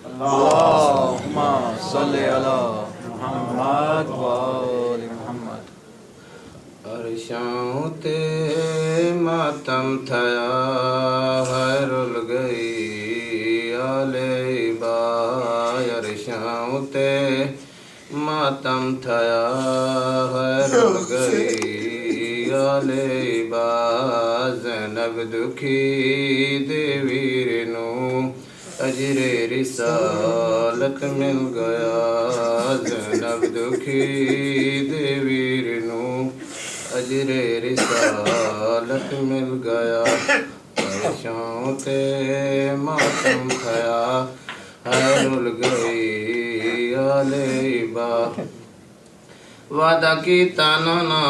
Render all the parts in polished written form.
اللہم صلی علی محمد و آل محمد. عرشاں تے ماتم تھیا ہے رل گئی آلے با. عرشاں تے ماتم تھیا ہے رل گئی آلے با. زینب دکھی دے ویر نو اجر رسالت مل گیا. زینب دکھی دے ویر نو اجر رسالت مل گیا. عرشاں تے ماتم تھیا ہے رل گئی آلے با. وعدہ کیتا نانا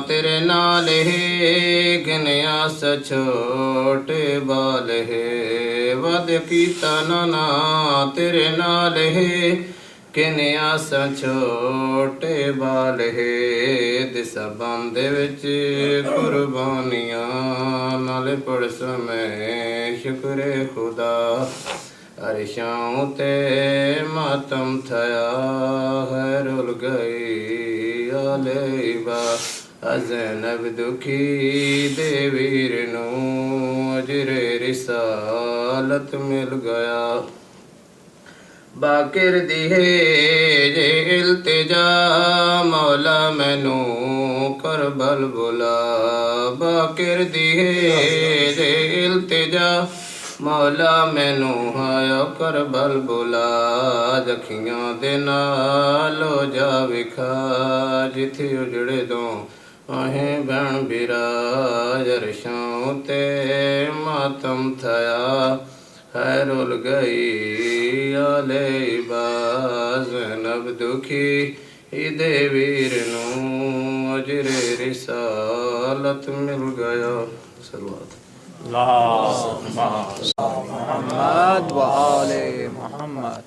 تیرے نال ہے گنیا سا چھوٹے بال ہے. وعدہ کیتا نانا تیرے نال ہے کنیا سا چھوٹے بال ہے. دسا باندے وچ قربانیاں نال پڑھ سمیں شکر خدا. عرشاں تے ماتم تھیا ہے رل گئی آلے با. زینب دکھی دے ویر نو اجر رسالت مل گیا. باکر دی ہے جے التجا مولا مینو کربل بلا. باکر دی ہے جے التجا مولا مینو آیا کربل بلا. جکھیاں دے نالو جا وکھا جتھے اجڑے دوں آہیں بہن بیرا. عرشاں تے ماتم تھیا ہے رل گئی آلے با. زینب دکھی دے ویر نو اجر رسالت مل گیا. صلوات اللہم محمد و آل محمد.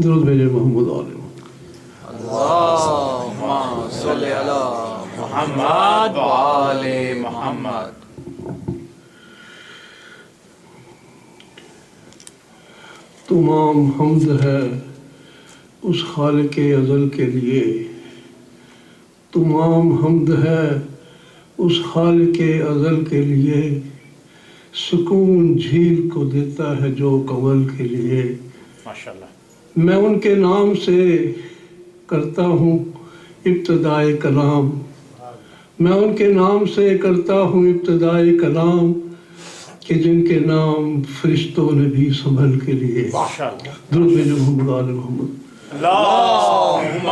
درود بھیجے محمد آل محمد. اللہم صلی علی محمد و آل محمد. تمام حمد ہے اس خالق ازل کے لیے. تمام حمد ہے اس خالق ازل کے لیے. سکون جھیل کو دیتا ہے جو کنول کے لیے. ماشاءاللہ. میں ان کے نام سے کرتا ہوں ابتدائے کلام. میں ان کے نام سے کرتا ہوں ابتدائے کلام کہ جن کے نام فرشتوں نے بھی سنبھل کے لیے. درود بھیجو محمد آل محمد. اللہم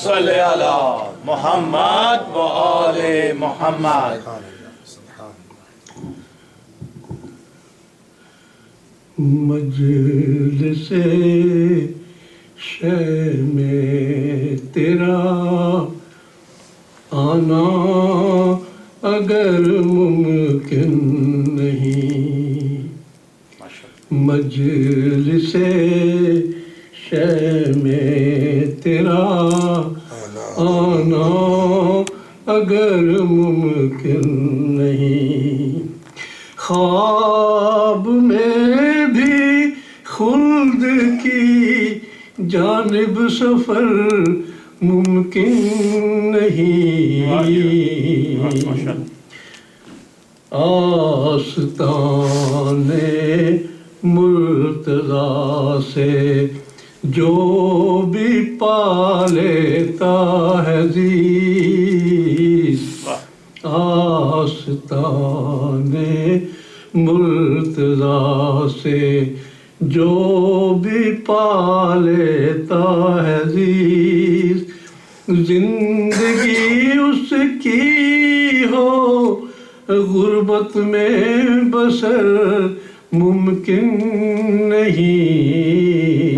صلی علی محمد و آل محمد. مجلس شہ میں تیرا آنا اگر ممکن نہیں. مجلس شہ میں تیرا آنا اگر ممکن نہیں. خواب میں بھی خلد کی جانب سفر ممکن نہیں. آستان مرتضیٰ سے جو بھی پا لیتا ہے عزیز. آستان مرتضیٰ سے جو بھی پا لیتا ہے عزیز. زندگی اس کی ہو غربت میں بسر ممکن نہیں.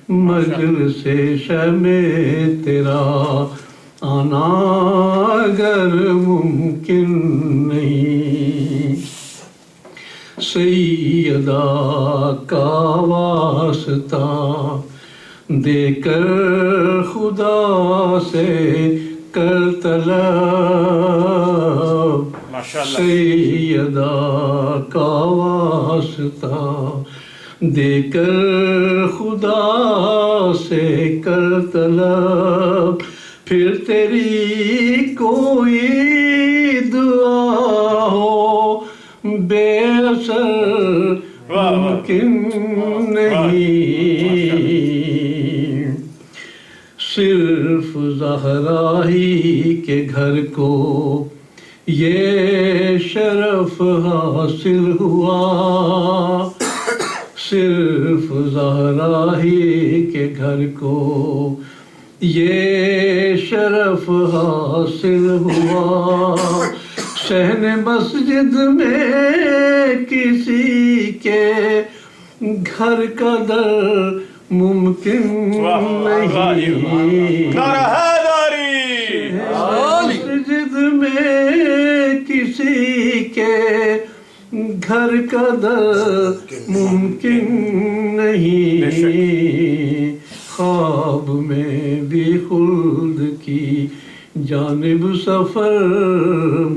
مجلس شہ میں تیرا آنا اگر ممکن نہیں. سیدہ کا واسطہ دے کر خدا سے کر طلب سیدہ کا واسطہ دے کر خدا سے کر طلب پھر تیری کوئی دعا ہو بے اثر ممکن نہیں صرف زہرا ہی کے گھر کو یہ شرف حاصل ہوا صرف زہرا ہی کے گھر کو یہ شرف حاصل ہوا صحن مسجد میں کسی کے گھر کا در ممکن نہیں مسجد میں کسی کے گھر کا در ممکن نہیں خواب میں بھی خلد کی جانب سفر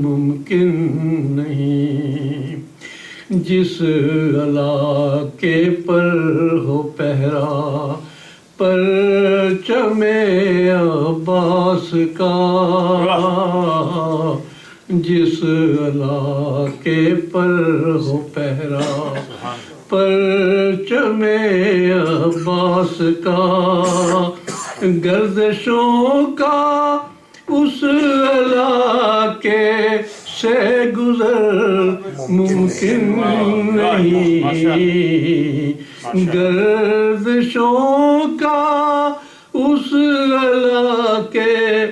ممکن نہیں جس علاقے پر ہو پہرا پرچم عباس کا جس علاقے پر ہو پہرا پرچم عباس کا گردشوں کا اس علاقے سے گزر ممکن نہیں گردشوں کا اس علاقے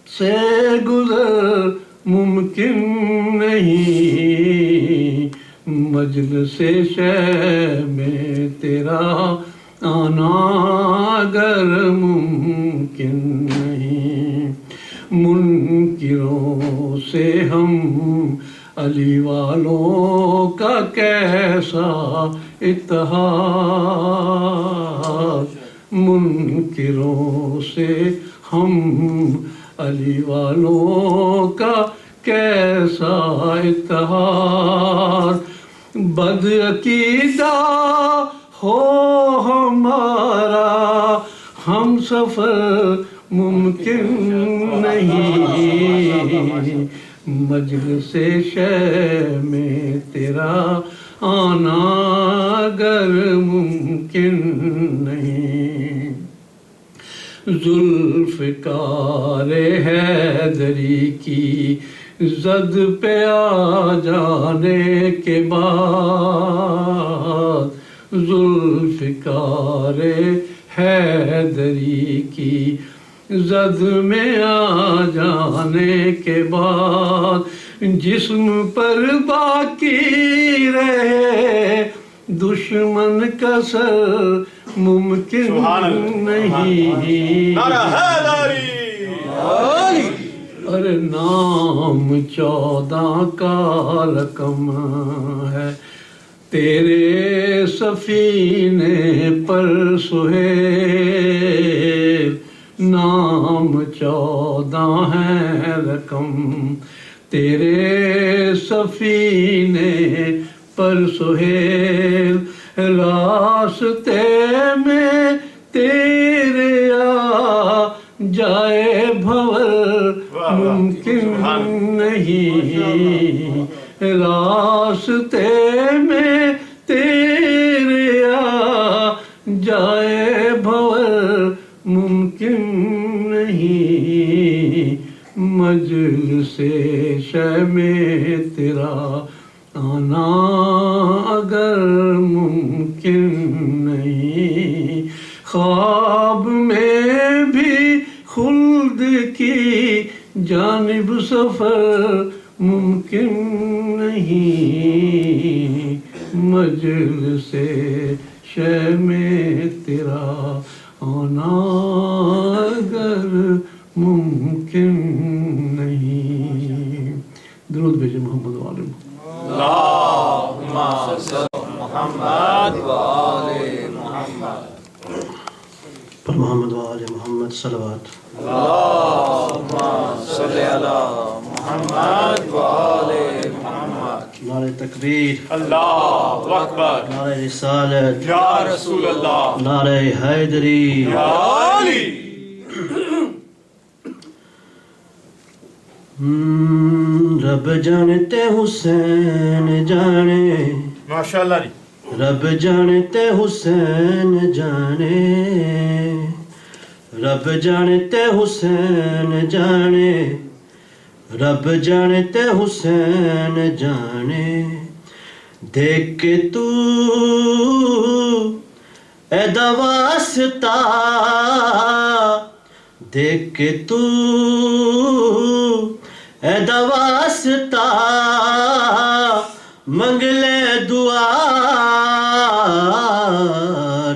سے گزر ممکن نہیں مجلس شہ میں تیرا آنا اگر ممکن نہیں منکروں سے ہم علی والوں کا کیسا اتحاد منکروں سے ہم علی والوں کا کیسا اتحاد بد عقیدہ ہو ہمارا ہم سفر ممکن نہیں مجلس شہ میں تیرا آنا اگر ممکن نہیں ذوالفقار حیدری کی زد پہ آ جانے کے بعد ذوالفقار حیدری کی زد میں آ جانے کے بعد جسم پر باقی رہے دشمن کا سر ممکن نہیں اور نام 14 کا رقم ہے تیرے سفینے پر سہیل نام 14 ہے رقم تیرے سفینے پر سہیل راستے میں تیرے آ جائے بھور ممکن نہیں راستے میں تیرے آ جائے بھور ممکن نہیں مجلس شہ میں تیرا آنا اگر ممکن نہیں خواب میں بھی خلد کی جانب سفر ممکن نہیں مجلس شہ میں تیرا آنا اگر ممکن نہیں درود بھیجے محمد والے اللہم صل محمد وآل محمد پر محمد وآل محمد صلوات اللہم صلی علی محمد وآل محمد. نعرہ تکبیر، اللہ اکبر. نعرہ رسالت، یا رسول اللہ. نعرہ حیدری. یا علی. رب جانتے حسین جانے، ماشاءاللہ جی. رب جانتے حسین جانے، رب جانتے حسین جانے، رب جانتے حسین جانے. دیکھ کے تو اے واسطہ، دیکھ کے تو اے واسطہ، منگ لے دعا.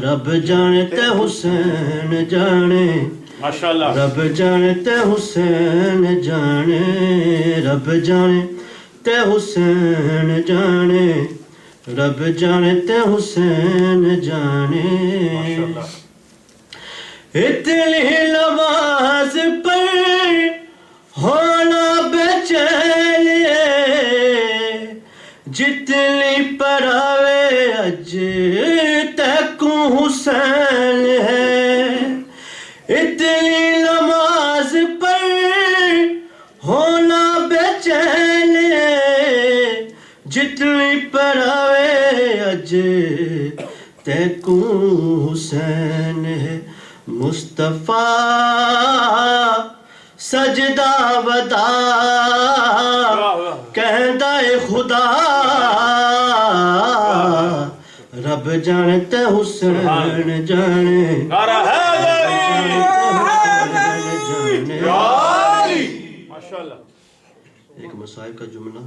رب جانتے حسین جانے، ماشاءاللہ. رب جانتے حسین جانے، رب جانتے حسین جانے، رب جانتے حسین جانے. اتنی نماز پر ہونا بے چین جتنی پڑھاوے اج تک حسین ہے. اتنی نماز پر ہونا بے چین جتنی پڑھاوے اج تک حسین ہے. مصطفیٰ سجدہ ودا کہندا اے خدا. رب جانتے حسین جانے، نعرہ حیدری. یا علی. ماشاءاللہ. ایک مصائب کا جملہ.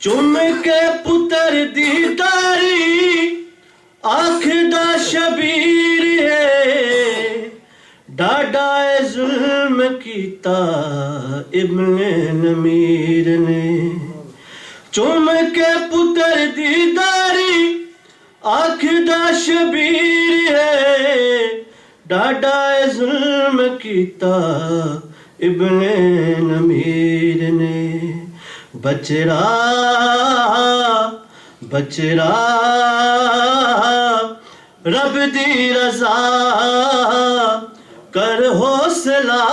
چم کے پتر دی داری آنکھ دا شبیر ہے، ڈاڈا ظلم کیتا ابن نمیر نے. چم کے پتر دی داری آنکھ دا شبیر ہے، ڈاڈا ظلم کیتا ابن نمیر نے. بچڑا بچڑا رب دی رضا کر حوصلہ.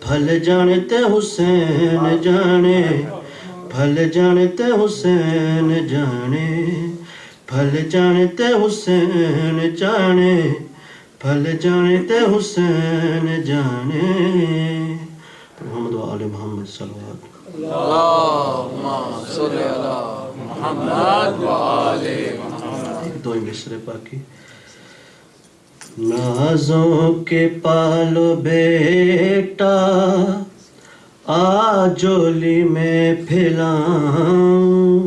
پھل جانتے حسین جانے، پھل جانتے حسین جانے، پھل جانتے حسین جانے، پھل جانتے حسین جانے. محمد و آل محمد صلوات. اللہم صلی علی محمد وآل محمد. دو مصرے پاکی. نازوں کے پالو بیٹا آجولی میں پھیلاؤں،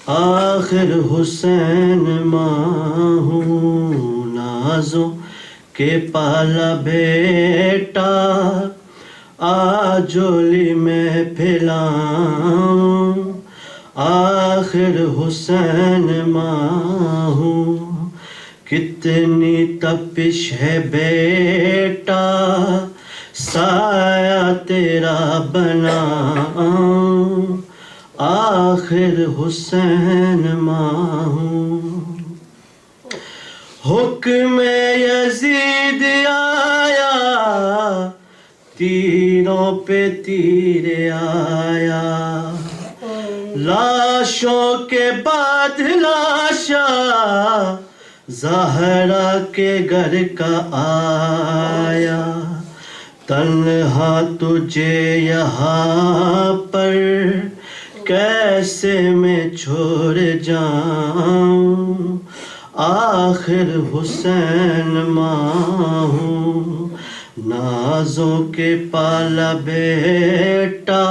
آخر حسین ماں ہوں. نازوں کے پالا بیٹا آجولی میں پھیلاؤں، آخر حسین ماں ہوں. کتنی تپش ہے بیٹا سایہ تیرا بناؤں، آخر حسین ماں ہوں. حکم یزید آیا تیروں پہ تیر آیا، لاشوں کے بعد لاشا زہرا کے گھر کا آیا. تنہا تجھے یہاں پر کیسے میں چھوڑ جاؤں، آخر حسین ماں ہوں. نازوں کے پالا بیٹا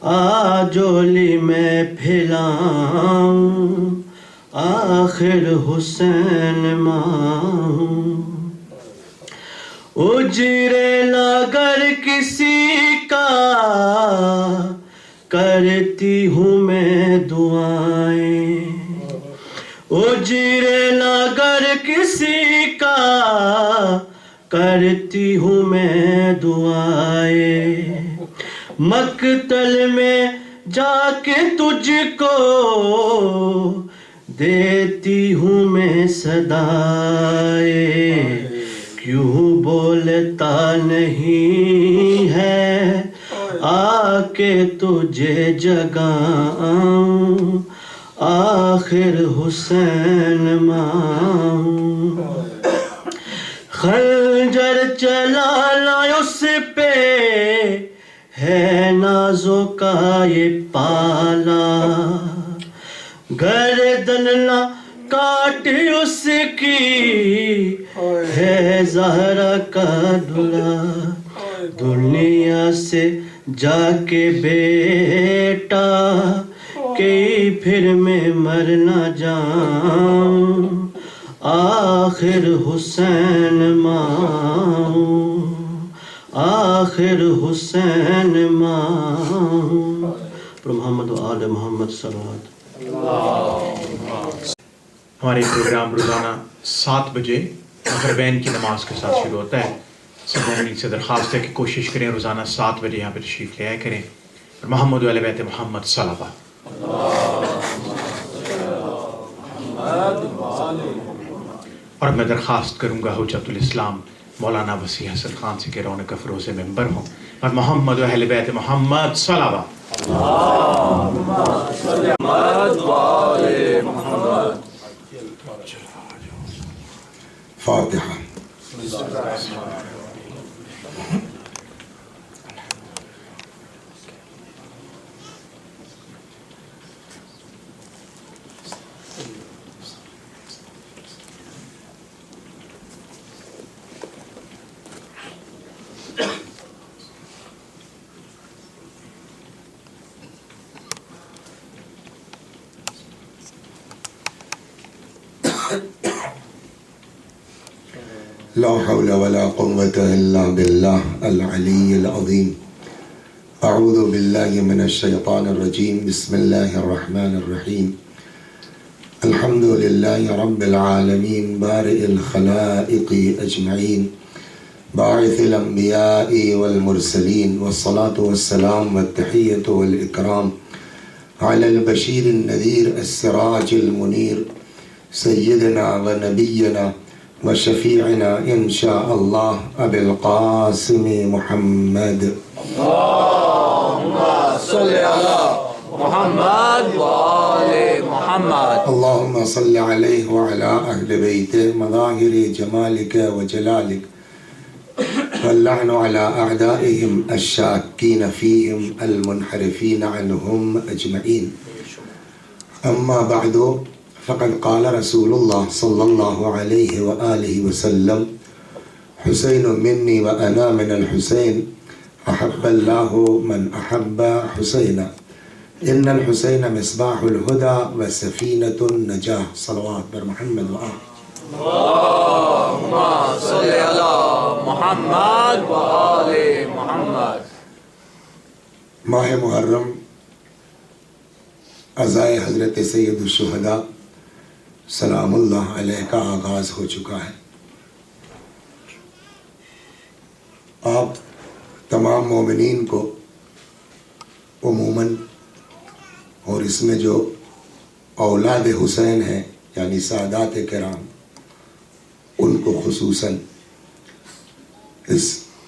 آجولی میں پھیلاؤں، آخر حسین ماں ہوں. اجرے لاگر کسی کا کرتی ہوں میں دعائیں، اجرے لاگر کسی کا کرتی ہوں میں دعائیں، مقتل میں جا کے تجھ کو دیتی ہوں میں صدائیں، کیوں بولتا نہیں ہے آ کے تجھے جگاؤں، آخر حسین ماں، خنجر چلا لا اس پہ ہے نازوں کا یہ پالا، گردن نہ کاٹ اس کی ہے زہرا کا دھلا، دنیا سے جا کے بیٹا کہ پھر میں مر نہ جاؤں، آخر حسین ماں، آخر حسین ماں، پر محمد و آل محمد صلی اللہ علیہ وسلم۔ ہمارے پروگرام روزانہ 7 بجے مغربین کی نماز کے ساتھ شروع ہوتا ہے۔ سب مومنین سے درخواست ہے کہ کوشش کریں روزانہ 7 بجے یہاں پہ تشریف لے آیا کریں، اور محمد و اہل بیت محمد صلوات۔ اور اب میں درخواست کروں گا حجت الاسلام مولانا وسیع حسن خان سے کہ رونق افروز ممبر ہوں، اور محمد و اہل بیت محمد صلوات۔ فاتحہ۔ لا حول ولا قوة إلا بالله العلي العظيم. أعوذ بالله من الشيطان الرجيم. بسم الله الرحمن الرحيم. الحمد لله رب العالمين بارئ الخلائق أجمعين باعث الأنبياء والمرسلين، والصلاة والسلام والتحية والإكرام على البشير النذير السراج المنير سيدنا ونبينا وشفيعنا إن شاء الله أبي القاسم محمد. اللهم صل على محمد وآل محمد. اللهم صل عليه وعلى أهل بيته مظاهر جمالك وجلالك، واللعن على أعدائهم الشاكين فيهم المنحرفين عنهم أجمعين. أما بعد، فقد قال رسول الله صلى الله عليه وآله وسلم: حسين مني وأنا من الحسين، أحب الله من أحب حسينا، إن الحسين مصباح الهدى وسفينة النجاة. صلوات بر محمد وآل. اللهم صل على محمد وآل محمد. ماہ محرم عزائے حضرت سید الشہداء سلام اللہ علیہ کا آغاز ہو چکا ہے. آپ تمام مومنین کو عموماً اور اس میں جو اولاد حسین ہیں یعنی سادات کرام، ان کو خصوصاً اس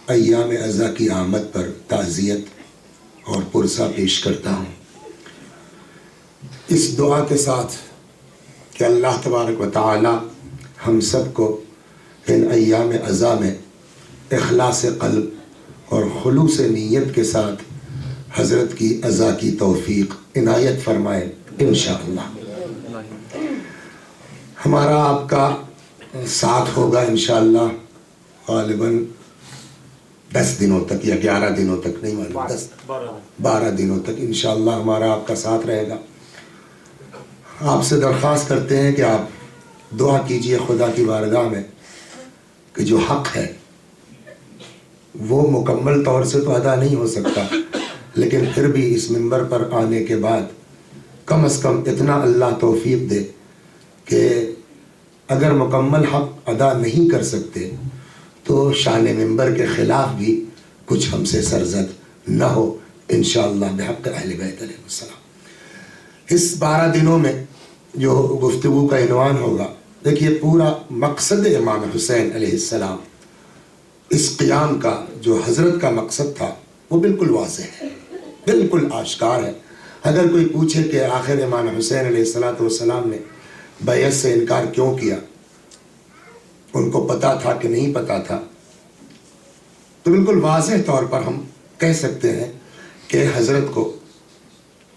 ایام عزا کی آمد پر تعزیت اور پرسہ پیش کرتا ہوں، اس دعا کے ساتھ کہ اللہ تبارک و تعالی ہم سب کو ان ایام عزا میں اخلاص قلب اور خلوص نیت کے ساتھ حضرت کی عزا کی توفیق عنایت فرمائے انشاءاللہ. ہمارا آپ کا ساتھ ہوگا انشاءاللہ غالباً 10 دنوں تک یا 11 دنوں تک، نہیں معلوم، 12 دنوں تک انشاءاللہ ہمارا آپ کا ساتھ رہے گا. آپ سے درخواست کرتے ہیں کہ آپ دعا کیجئے خدا کی بارگاہ میں کہ جو حق ہے وہ مکمل طور سے تو ادا نہیں ہو سکتا، لیکن پھر بھی اس منبر پر آنے کے بعد کم از کم اتنا اللہ توفیق دے کہ اگر مکمل حق ادا نہیں کر سکتے تو تو شان ممبر کے خلاف بھی کچھ ہم سے سرزد نہ ہو انشاءاللہ بحق اہل بیت علیہ السلام۔ اس 12 دنوں میں جو گفتگو کا عنوان ہوگا، دیکھیے پورا مقصد امام حسین علیہ السلام، اس قیام کا جو حضرت کا مقصد تھا وہ بالکل واضح ہے، بالکل آشکار ہے۔ اگر کوئی پوچھے کہ آخر امام حسین علیہ السلام نے بیعت سے انکار کیوں کیا، ان کو پتا تھا کہ نہیں پتا تھا، تو بالکل واضح طور پر ہم کہہ سکتے ہیں کہ حضرت کو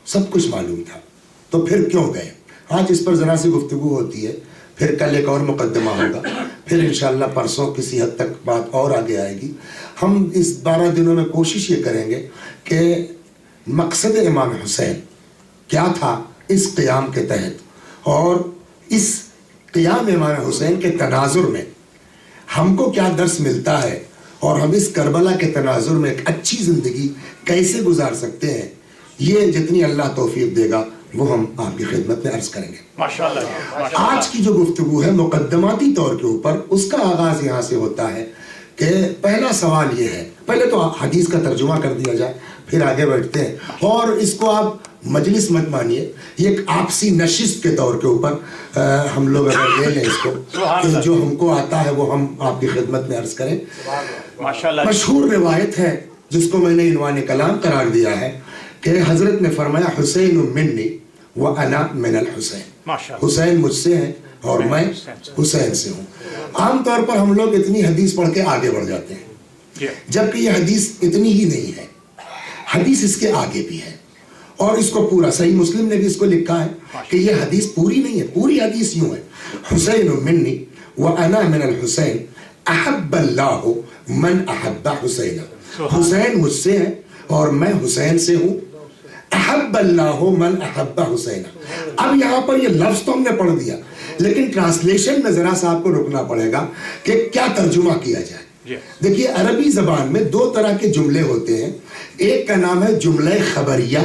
سب کچھ معلوم تھا، تو پھر کیوں گئے؟ آج اس پر ذرا سی گفتگو ہوتی ہے، پھر کل ایک اور مقدمہ ہوگا، پھر انشاءاللہ پرسوں کسی حد تک بات اور آگے آئے گی۔ ہم اس 12 دنوں میں کوشش یہ کریں گے کہ مقصد امام حسین کیا تھا اس قیام کے تحت، اور اس قیام امام حسین کے تناظر میں ہم کو کیا درس ملتا ہے، اور ہم اس کربلا کے تناظر میں ایک اچھی زندگی کیسے گزار سکتے ہیں، یہ جتنی اللہ توفیق دے گا وہ ہم آپ کی خدمت میں عرض کریں گے۔ ماشاءاللہ۔ آج کی جو گفتگو ہے مقدماتی طور کے اوپر، اس کا آغاز یہاں سے ہوتا ہے کہ پہلا سوال یہ ہے، پہلے تو حدیث کا ترجمہ کر دیا جائے پھر آگے بڑھتے ہیں، اور اس کو آپ مجلس مت مانیے، یہ ایک آپسی نشست کے طور کے اوپر ہم لوگ اگر لے لیں اس کو، کہ جو ہم کو آتا ہے وہ ہم آپ کی خدمت میں عرض کریں۔ مشہور روایت ہے جس کو میں نے عنوان کلام قرار دیا ہے کہ حضرت نے فرمایا حسین منی وانا من الحسین، حسین مجھ سے ہیں اور میں حسین سے ہوں۔ عام طور پر ہم لوگ اتنی حدیث پڑھ کے آگے بڑھ جاتے ہیں، جبکہ یہ حدیث اتنی ہی نہیں ہے، حدیث اس کے آگے بھی ہے، اور اس کو پورا صحیح مسلم نے بھی اس کو لکھا ہے کہ یہ حدیث پوری نہیں ہے، پوری حدیث یوں ہے، حسین منی وانا من الحسین احب اللہ من احب حسین، حسین مجھ سے ہے اور میں حسین سے ہوں، احب اللہ من احب حسین۔ اب یہاں پر یہ لفظ تو ہم نے پڑھ دیا، لیکن ٹرانسلیشن میں ذرا سا آپ کو رکنا پڑے گا کہ کیا ترجمہ کیا جائے۔ دیکھیے عربی زبان میں 2 طرح کے جملے ہوتے ہیں، ایک کا نام ہے جملہ خبریہ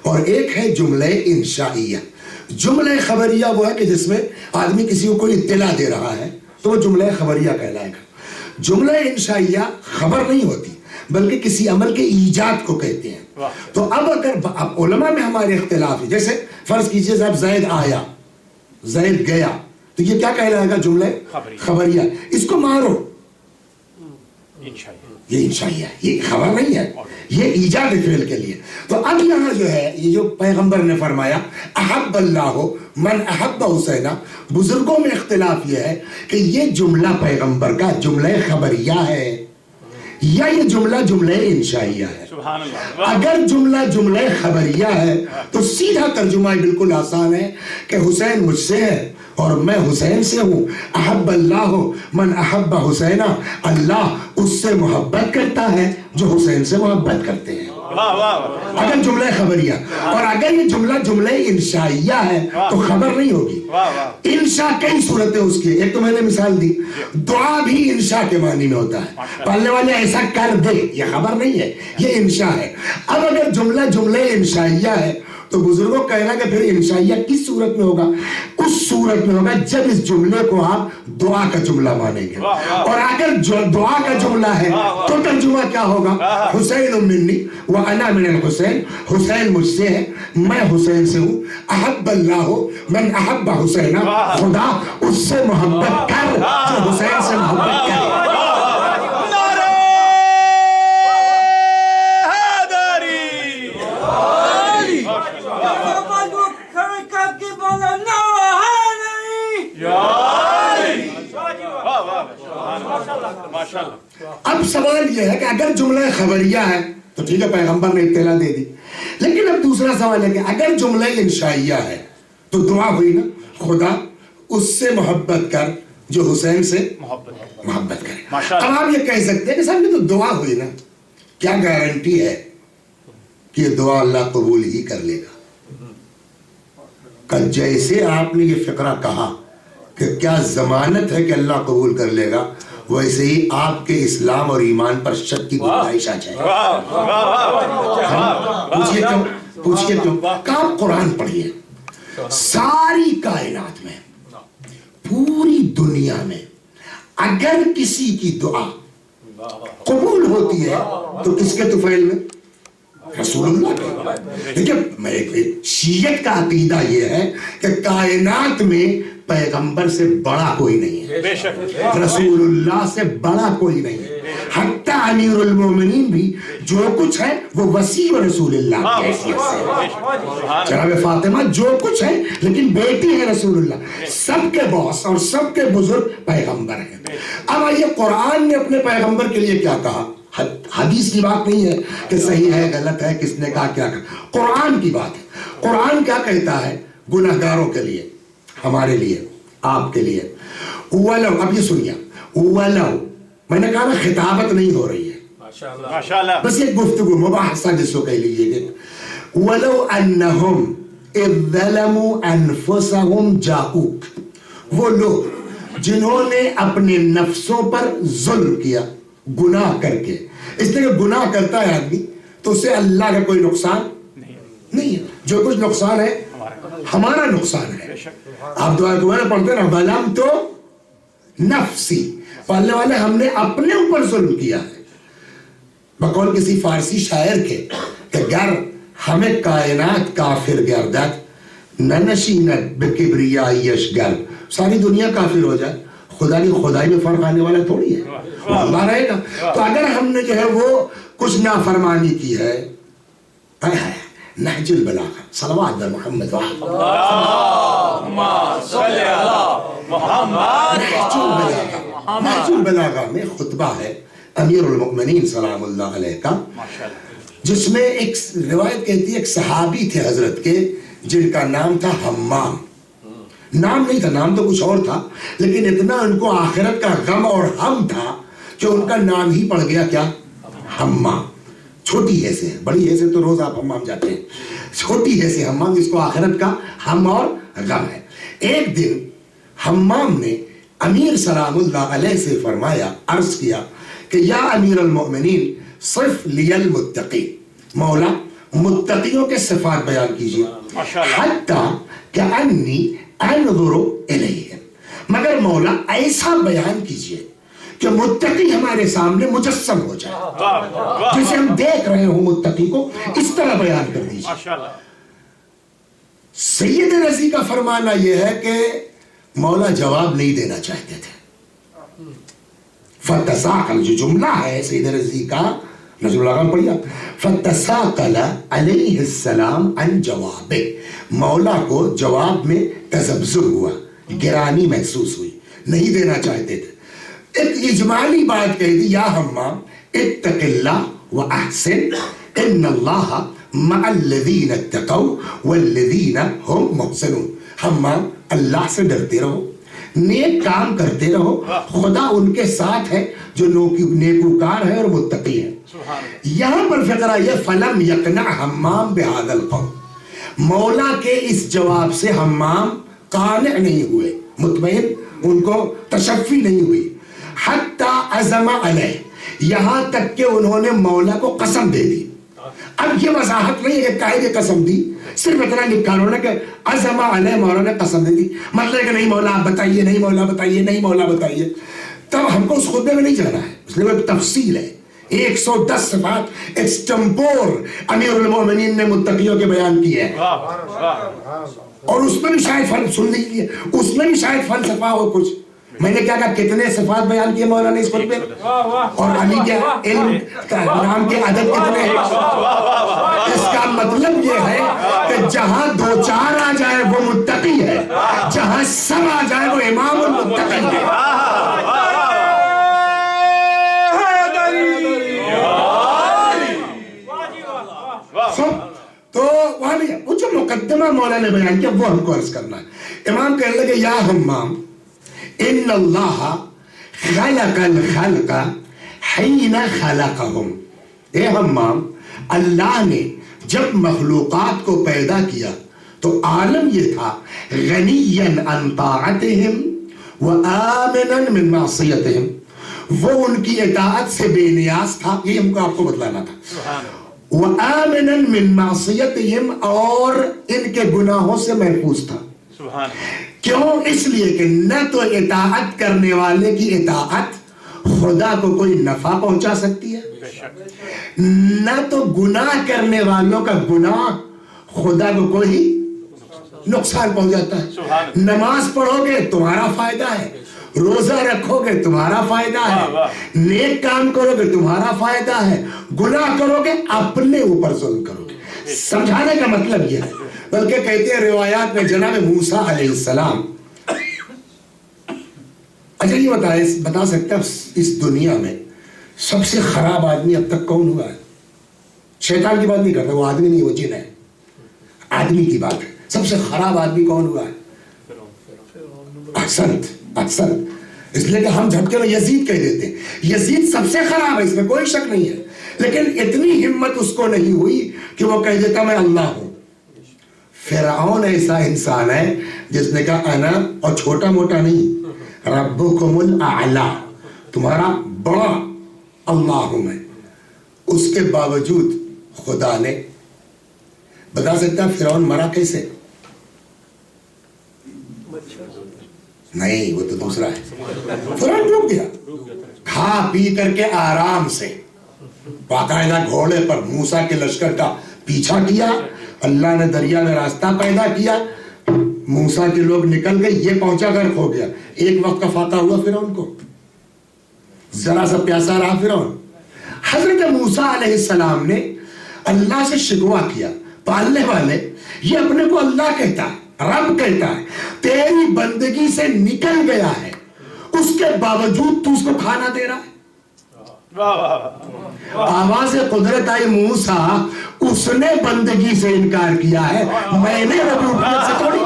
اور ایک ہے جملہ انشائیہ۔ جملہ خبریہ وہ ہے کہ جس میں آدمی کسی کو کوئی اطلاع دے رہا ہے تو وہ جملہ خبریہ کہلائے گا۔ جملہ انشائیہ خبر نہیں ہوتی بلکہ کسی عمل کے ایجاد کو کہتے ہیں۔ تو اب اگر علماء میں ہمارے اختلاف ہے، جیسے فرض کیجئے صاحب زید آیا، زید گیا، تو یہ کیا کہلائے گا؟ جملہ خبریہ۔ اس کو مارو، یہ انشائیہ ہے، یہ خبر نہیں ہے، یہ ایجاد فعل کے لیے۔ تو اب یہاں جو ہے یہ جو پیغمبر نے فرمایا احب اللہ من احب حسین، بزرگوں میں اختلاف یہ ہے کہ یہ جملہ پیغمبر کا جملہ خبریہ ہے یا یہ جملہ جملہ انشائیہ ہے۔ اگر جملہ جملہ خبریہ ہے تو سیدھا ترجمہ بالکل آسان ہے کہ حسین مجھ سے ہے اور میں حسین سے ہوں، احب اللہ من احب حسین، اللہ اس سے محبت کرتا ہے جو حسین سے محبت کرتے ہیں، اگر جملہ خبریہ۔ اور اگر یہ جملہ جملہ انشائیہ ہے تو خبر نہیں ہوگی۔ انشاء کئی صورتیں اس کی، ایک تو میں نے مثال دی، دعا بھی انشاء کے معنی میں ہوتا ہے، پڑھنے والے ایسا کر دے، یہ خبر نہیں ہے، یہ انشاء ہے۔ اب اگر جملہ جملہ انشائیہ ہے تو بزرگوں کہنا کہ پھر انشائیہ کس صورت میں ہوگا؟ اس صورت میں ہوگا جب اس جملے کو آپ دعا کا جملہ مانیں گے، اور اگر دعا کا جملہ ہے تو ترجمہ کیا ہوگا؟ حسین منی وانا من الحسین، حسین مجھ سے ہے میں حسین سے ہوں، احب اللہ من احب حسین، خدا اس سے محبت کر جو حسین سے محبت کرے۔ اب سوال یہ ہے کہ اگر جملہ خبریہ ہے تو ٹھیک ہے پیغمبر نے اطلاع دے دی، لیکن اب دوسرا سوال ہے کہ اگر جملہ انشائیہ ہے تو دعا ہوئی نا، خدا اس سے محبت کر جو حسین سے محبت کرے۔ اب آپ یہ کہہ سکتے ہیں کہ صاحب یہ تو دعا ہوئی نا، کیا گارنٹی ہے کہ یہ دعا اللہ قبول ہی کر لے گا؟ کہ جیسے آپ نے یہ فقرہ کہا کہ کیا ضمانت ہے کہ اللہ قبول کر لے گا، ویسے ہی آپ کے اسلام اور ایمان پر شک کی گنجائش آ جائے۔ پوچھئے کیوں؟ کہ آپ قرآن پڑھیے، ساری کائنات میں، پوری دنیا میں اگر کسی کی دعا قبول ہوتی ہے تو کس کے طفیل میں؟ رسول اللہ. دیکھیے شیعت کا عقیدہ یہ ہے کہ کائنات میں پیغمبر سے بڑا کوئی نہیں ہے, رسول اللہ سے بڑا کوئی نہیں ہے. حتیٰ امیر المومنین بھی جو کچھ ہے وہ وسیع رسول اللہ کی حیثیت سے. جناب فاطمہ جو کچھ ہے لیکن بیٹی ہے رسول اللہ, سب کے باس اور سب کے بزرگ پیغمبر ہیں. اب آئیے قرآن نے اپنے پیغمبر کے لیے کیا کہا. حدیث کی بات نہیں ہے کہ صحیح ہے غلط ہے کس نے کہا کیا کہا, قرآن کی بات ہے. قرآن کیا کہتا ہے گناہگاروں کے لیے, ہمارے لیے, آپ کے لیے. ولو, اب یہ سنیے, ولو میں نے کہا نا خطابت نہیں ہو رہی ہے, بس یہ گفتگو مباحثہ جس کو کہہ لیجیے گا. ولو انہم اذ ظلموا انفسہم جاؤک, وہ لوگ جنہوں نے اپنے نفسوں پر ظلم کیا گناہ کر کے. اس لیے گناہ کرتا ہے آدمی تو اسے اللہ کا کوئی نقصان نہیں ہے, جو کچھ نقصان ہے ہمارا نقصان ہے. آپ دعا پڑھتے ہیں نا ظلم تو نفسی, پڑھنے والے ہم نے اپنے اوپر ظلم کیا ہے. بقول کسی فارسی شاعر کے کہ گر ہمیں کائنات کافر گردد ننشیند بکبریائیش گر, ساری دنیا کافر ہو جائے خدا کی خدائی میں فرق آنے والا تھوڑی ہے, اللہ رہے گا. تو اگر ہم نے جو ہے وہ کچھ نافرمانی کی ہے, نہج البلاغہ صلوات بر محمد نہج البلاغہ میں خطبہ ہے امیر المؤمنین سلام اللہ علیہ کا, جس میں ایک روایت کہتی ہے ایک صحابی تھے حضرت کے جن کا نام تھا حمام. نام نہیں تھا, نام تو کچھ اور تھا, لیکن اتنا ان کو آخرت کا غم اور ہم تھا کہ ان کا نام ہی پڑ گیا کیا, حمام. چھوٹی ہے سے, بڑی ہے سے تو روز آپ حمام جاتے ہیں, چھوٹی ہے سے حمام جس کو آخرت کا ہم اور غم ہے. ایک دن حمام نے امیر سلام اللہ علیہ سے فرمایا, عرض کیا کہ یا امیر المؤمنین صف لی المتقی, مولا متقیوں کے صفات بیان کیجیے. حتی کہ انی انظر الیہم, مگر مولا ایسا بیان کیجئے کہ متقی ہمارے سامنے مجسم ہو جائے, جسے ہم دیکھ رہے ہوں متقی کو, اس طرح بیان کر دیجئے. سید رضی کا فرمانا یہ ہے کہ مولا جواب نہیں دینا چاہتے تھے. فتساقل, جو جملہ ہے سید رضی کا, نظر لگام پڑھیا, فتساقل علیہ السلام عن جواب, مولا کو جواب میں تذبذب ہوا, گرانی محسوس ہوئی, نہیں دینا چاہتے تھے. ایک اجمالی بات کہہ دی, یا حمام اتق اللہ واحسن ان اللہ مع الذین اتقوا والذین هم محسنون. حمام اللہ سے ڈرتے رہو, نیک کام کرتے رہو, خدا ان کے ساتھ ہے جو نیکوکار ہے اور متقی ہے. یہاں پر فقرہ یہ فلم یقنع حمام بہذا القول, مولا کے اس جواب سے حمام قانع نہیں ہوئے, مطمئن, ان کو تشفی نہیں ہوئی. حتی عزم علیہ, یہاں تک کہ انہوں نے مولا کو قسم دے دی. اب یہ وضاحت نہیں ہے کہ کائے کی قسم دی, صرف اتنا لکھا انہوں نے کہ عزم علیہ, مولا نے قسم دے دی, مطلب کہ نہیں مولا آپ بتائیے, نہیں مولا بتائیے, نہیں مولا بتائیے. تب ہم کو اس خطبے میں نہیں جانا ہے, اس لیے وہ ایک تفصیل ہے. 110 صفات ایکسٹمپور امیر المومنین نے متقیوں کے بیان کی ہے, اور اس میں بھی شاید فن سن لیجیے, اس میں بھی شاید فلسفہ ہو کچھ. میں نے کیا کہا کتنے صفات بیان کیے مولانا اس خطبے میں, اور علی کے علم کا نام کے عدد کتنے ہیں. اس کا مطلب یہ ہے کہ جہاں دو چار آ جائے وہ متقی ہے, جہاں سب آ جائے وہ امام المتقی ہے. تو وہ جو مقدمہ مولا نے بیان کیا وہ ہم کو عرض کرنا ہے. امام کہنے لگے یا حمام ان اللہ خلق الخلق حین خلقهم. اے حمام, اللہ نے جب مخلوقات کو پیدا کیا تو عالم یہ تھا غنیا عن طاعتهم وآمنا من معصیتهم, وہ ان کی اطاعت سے بے نیاز تھا, یہ ہم کو آپ کو بتلانا تھا. وآمنا من معصیتهم, اور ان کے گناہوں سے محفوظ تھا. کیوں؟ اس لیے کہ نہ تو اطاعت کرنے والے کی اطاعت خدا کو کوئی نفع پہنچا سکتی ہے، نہ تو گناہ کرنے والوں کا گناہ خدا کو کوئی نقصان پہنچاتا ہے۔ نماز پڑھو گے تمہارا فائدہ ہے، روزہ رکھو گے تمہارا فائدہ ہے، نیک کام کرو گے تمہارا فائدہ ہے، گناہ کرو گے اپنے اوپر ظلم کرو گے۔ سمجھانے کا مطلب یہ ہے، بلکہ کہتے ہیں روایات میں جناب موسیٰ علیہ السلام، اچھا یہ بتا سکتا اس دنیا میں سب سے خراب آدمی اب تک کون ہوا ہے؟ شیطان کی بات نہیں کرتا، وہ آدمی نہیں، وہ جن ہے، آدمی کی بات ہے۔ سب سے خراب آدمی کون ہوا ہے؟ احسنت، اس لیے کہ ہم جھٹکے میں یزید کہہ دیتے ہیں، یزید سب سے خراب ہے، اس میں کوئی شک نہیں ہے، لیکن اتنی ہمت اس کو نہیں ہوئی کہ وہ کہہ دیتا میں اللہ ہوں۔ فرعون ایسا انسان ہے جس نے کہا انا، اور چھوٹا موٹا نہیں، ربکم الاعلی، تمہارا بڑا اللہ ہوں میں۔ اس کے باوجود خدا نے، بتا سکتا فرعون مرا کیسے؟ نہیں، وہ تو دوسرا ہے، فرعون ڈوب گیا کھا پی کر کے آرام سے، باقاعدہ گھوڑے پر موسیٰ کے لشکر کا پیچھا کیا، اللہ نے دریا میں راستہ پیدا کیا، موسیٰ کے لوگ نکل گئے، یہ پہنچا غرق ہو گیا۔ ایک وقت کا فاقہ ہوا فرعون کو، ذرا سا پیاسا رہا فرعون۔ حضرت موسیٰ علیہ السلام نے اللہ سے شکوہ کیا، پالنے والے یہ اپنے کو اللہ کہتا ہے، رب کہتا ہے، تیری بندگی سے نکل گیا ہے، اس کے باوجود تو اس کو کھانا دے رہا ہے۔ آواز قدرت آئی موسیٰ، اس نے بندگی سے انکار کیا ہے، میں نے ربوبیت سے تھوڑی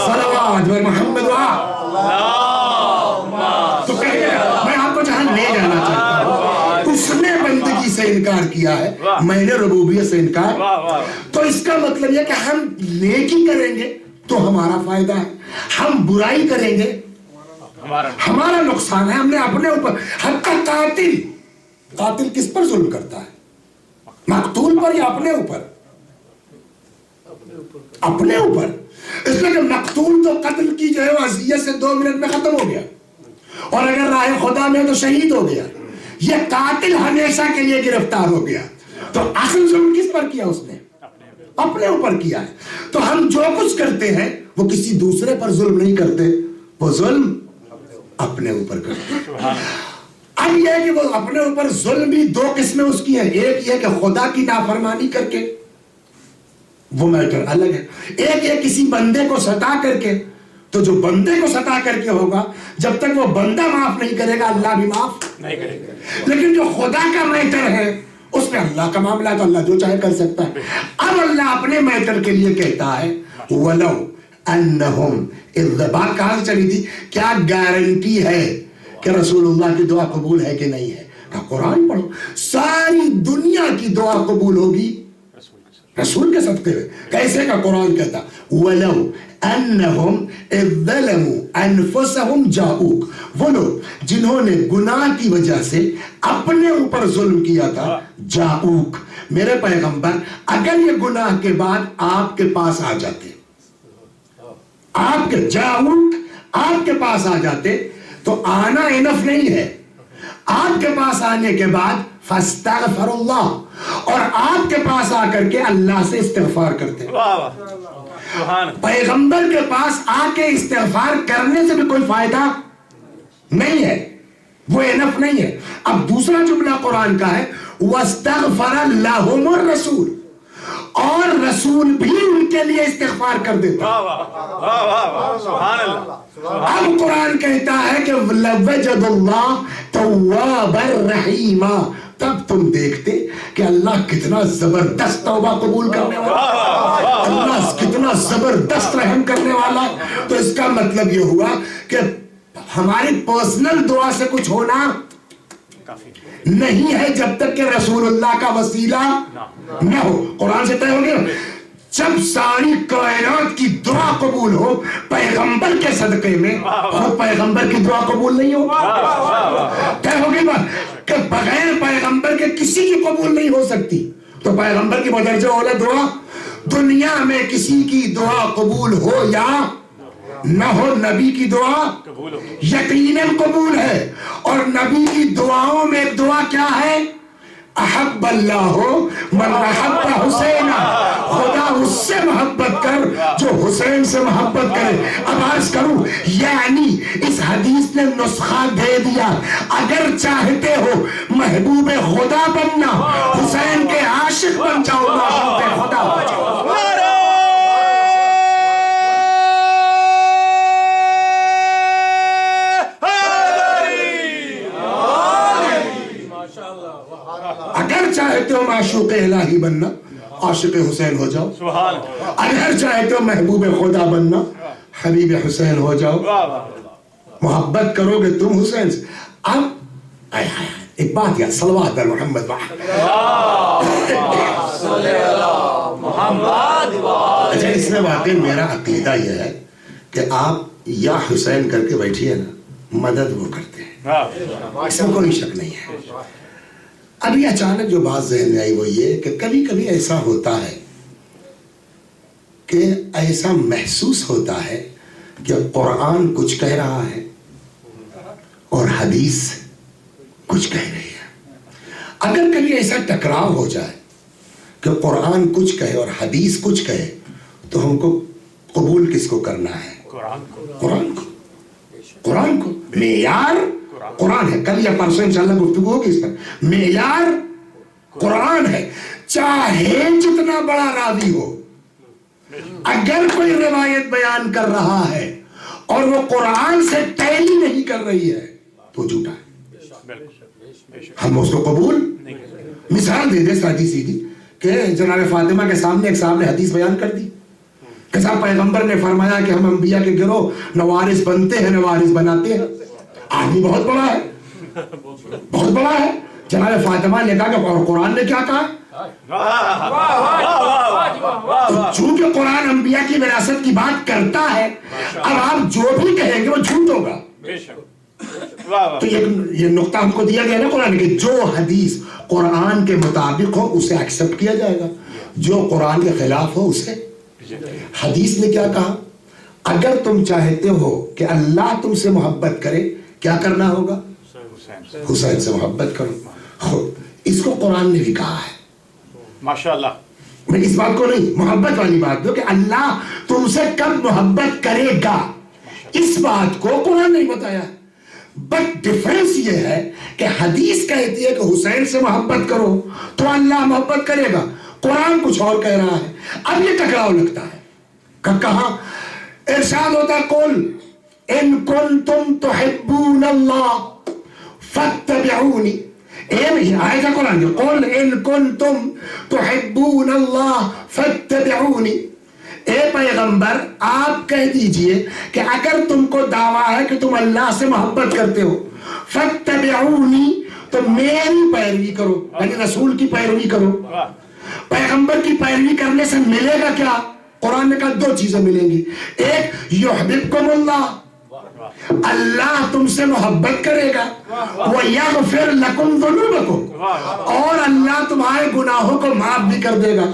صلوات محمد تو کہے میں آپ کو جہاں لے جانا چاہتا ہوں، اس نے بندگی سے انکار کیا ہے، میں نے ربوبیت سے انکار۔ تو اس کا مطلب یہ کہ ہم نیکی کریں گے تو ہمارا فائدہ ہے، ہم برائی کریں گے ہمارا نقصان ہے۔ ہم نے اپنے اوپر، حتی قاتل کس پر ظلم کرتا ہے؟ مقتول پر یا اپنے اوپر؟ اپنے اوپر۔ اس لیے کہ مقتول تو قتل کی جو ہے وہ اذیت سے 2 منٹ میں ختم ہو گیا، اور اگر راہ خدا میں تو شہید ہو گیا۔ یہ قاتل ہمیشہ کے لیے گرفتار ہو گیا۔ تو اصل ظلم کس پر کیا اس نے؟ اپنے اوپر کیا ہے۔ تو ہم جو کچھ کرتے ہیں وہ کسی دوسرے پر ظلم نہیں کرتے، وہ ظلم اپنے اوپر کرتے ہیں۔ اب یہ ہے کہ وہ اپنے اوپر ظلم بھی 2 قسمیں اس کی ہیں، ایک یہ کہ خدا کی نافرمانی کر کے، وہ میٹر الگ ہے، ایک یہ کسی بندے کو ستا کر کے۔ تو جو بندے کو ستا کر کے ہوگا، جب تک وہ بندہ معاف نہیں کرے گا اللہ بھی معاف نہیں کرے گا۔ لیکن جو خدا کا میٹر ہے اس میں اللہ کا معاملہ ہے، تو اللہ جو چاہے کر سکتا ہے۔ اب اللہ اپنے میٹر کے لیے کہتا ہے وَلَوْ أَنَّهُمْ، بات کہاں سے چلی تھی؟ کیا گارنٹی ہے کہ رسول اللہ کی دعا قبول ہے کہ نہیں ہے؟ کہ قرآن پڑھو، ساری دنیا کی دعا قبول ہوگی رسول کے صدقے میں۔ کیسے کا قرآن کہتا وَلَوْ أَنَّهُمْ إِذْ ظَلَمُوا أَنفُسَهُمْ جَاءُوكَ، وہ لوگ جنہوں نے گناہ کی وجہ سے اپنے اوپر ظلم کیا تھا، جاؤک، میرے پیغمبر اگر یہ گناہ کے بعد آپ کے پاس آ جاتے، آپ کے جاؤک آپ کے پاس آ جاتے، تو آنا انف نہیں ہے، آپ کے پاس آنے کے بعد فاستغفر اللہ، اور آپ کے پاس آ کر کے اللہ سے استغفار کرتے۔ پیغمبر کے پاس آ کے استغفار کرنے سے بھی کوئی فائدہ نہیں ہے، وہ انف نہیں ہے۔ اب دوسرا جملہ قرآن کا ہے واستغفر لهم الرسول، اور رسول بھی ان کے لیے استغفار کر دیتا۔ اب قرآن کہتا ہے کہ لَوَجَدَ اللَّهَ تَوَّابًا رَحِيمًا، تب تم دیکھتے کہ اللہ کتنا زبردست توبہ قبول کرنے والا، اللہ کتنا زبردست رحم کرنے والا۔ تو اس کا مطلب یہ ہوا کہ ہماری پرسنل دعا سے کچھ ہونا نہیں ہے جب تک کہ رسول اللہ کا وسیلہ نہ ہو۔ قرآن سے طے ہو گیا، جب ساری کائنات کی دعا قبول ہو پیغمبر کے صدقے میں، اور پیغمبر کی دعا قبول نہیں ہو، طے ہو گئی بات کہ بغیر پیغمبر کے کسی کی قبول نہیں ہو سکتی۔ تو پیغمبر کی بدرجہ اولا دعا دنیا میں کسی کی دعا قبول ہو یا نہ ہو، نبی کی دعا یقیناً قبول ہے. اور نبی کی دعاؤں میں ایک دعا کیا ہے؟ احب اللہ من احب حسین، خدا اس سے محبت کر جو حسین سے محبت کرے. اب عرض کروں، یعنی اس حدیث نے نسخہ دے دیا، اگر چاہتے ہو محبوب خدا بننا، حسین کے عاشق بن جاؤ، محبوب خدا بن جاؤ. اگر چاہتے ہو معشوق الہی بننا، عاشق حسین ہو جاؤ. اگر چاہتے ہو محبوب خدا بننا، حبیب حسین ہو جاؤ. محبت کرو گے تم حسین سے. اب ایک بات یاد، صلوات بر محمد. اچھا، اس میں واقعی میرا عقیدہ یہ ہے کہ آپ یا حسین کر کے بیٹھیے نا، مدد وہ کرتے ہیں، اس میں کوئی شک نہیں ہے. ابھی اچانک جو بات ذہن میں آئی وہ یہ کہ کبھی کبھی ایسا ہوتا ہے کہ ایسا محسوس ہوتا ہے کہ قرآن کچھ کہہ رہا ہے اور حدیث کچھ کہہ رہی ہے. اگر کبھی ایسا ٹکراؤ ہو جائے کہ قرآن کچھ کہے اور حدیث کچھ کہے تو ہم کو قبول کس کو کرنا ہے؟ قرآن کو. قرآن کو معیار قرآن ہے. کل یا پرسوں انشاءاللہ گفتگو ہوگی اس پر. معیار قرآن ہے، چاہے جتنا بڑا راوی ہو. اگر کوئی روایت بیان کر رہا ہے اور وہ قرآن سے ٹیلی نہیں کر رہی ہے تو جھوٹا ہے، ہم اس کو قبول. مثال دے دے سادی سیدھی کہ جناب فاطمہ کے سامنے ایک صاحب نے حدیث بیان کر دی کہ صاحب پیغمبر نے فرمایا کہ ہم انبیاء کے گروہ نوارث بنتے ہیں، نوارث بناتے ہیں. آدمی بہت بڑا ہے، بہت بڑا ہے. جناب فاطمہ نے کہا کہ اور قرآن نے کیا کہا؟ تو چونکہ قرآن انبیاء کی وراثت کی بات کرتا ہے، اب آپ جو بھی کہیں گے وہ جھوٹ ہوگا. تو یہ نقطہ ہم کو دیا گیا نا قرآن کہ جو حدیث قرآن کے مطابق ہو اسے ایکسپٹ کیا جائے گا، جو قرآن کے خلاف ہو اسے. حدیث نے کیا کہا؟ اگر تم چاہتے ہو کہ اللہ تم سے محبت کرے، کیا کرنا ہوگا؟ حسین سے محبت کرو. اس کو قرآن نے بھی کہا ہے. ماشاءاللہ. میں اس بات کو نہیں، محبت والی بات دو کہ اللہ تم سے کب محبت کرے گا، اس بات کو قرآن نہیں بتایا. بٹ ڈفرنس یہ ہے کہ حدیث کہتی ہے کہ حسین سے محبت کرو تو اللہ محبت کرے گا، قرآن کچھ اور کہہ رہا ہے. اب یہ ٹکراؤ لگتا ہے. کہاں ارشاد ہوتا قل ان کنتم تحبون اللہ فاتبعونی. آیت قرآن کی قل ان کنتم تحبون اللہ فاتبعونی. اے پیغمبر آپ کہہ دیجئے کہ اگر تم کو دعویٰ ہے کہ تم اللہ سے محبت کرتے ہو، فاتبعونی تو میری پیروی کرو، یعنی رسول کی پیروی کرو. پیغمبر کی پیروی کرنے سے ملے گا کیا؟ قرآن نے کہا دو چیزیں ملیں گی. ایک یحببکم اللہ، اللہ تم سے محبت کرے گا، وَيَغْفِرْ لَكُمْ ذُنُوبَكُمْ، اور اللہ تمہارے گناہوں کو معاف بھی کر دے گا.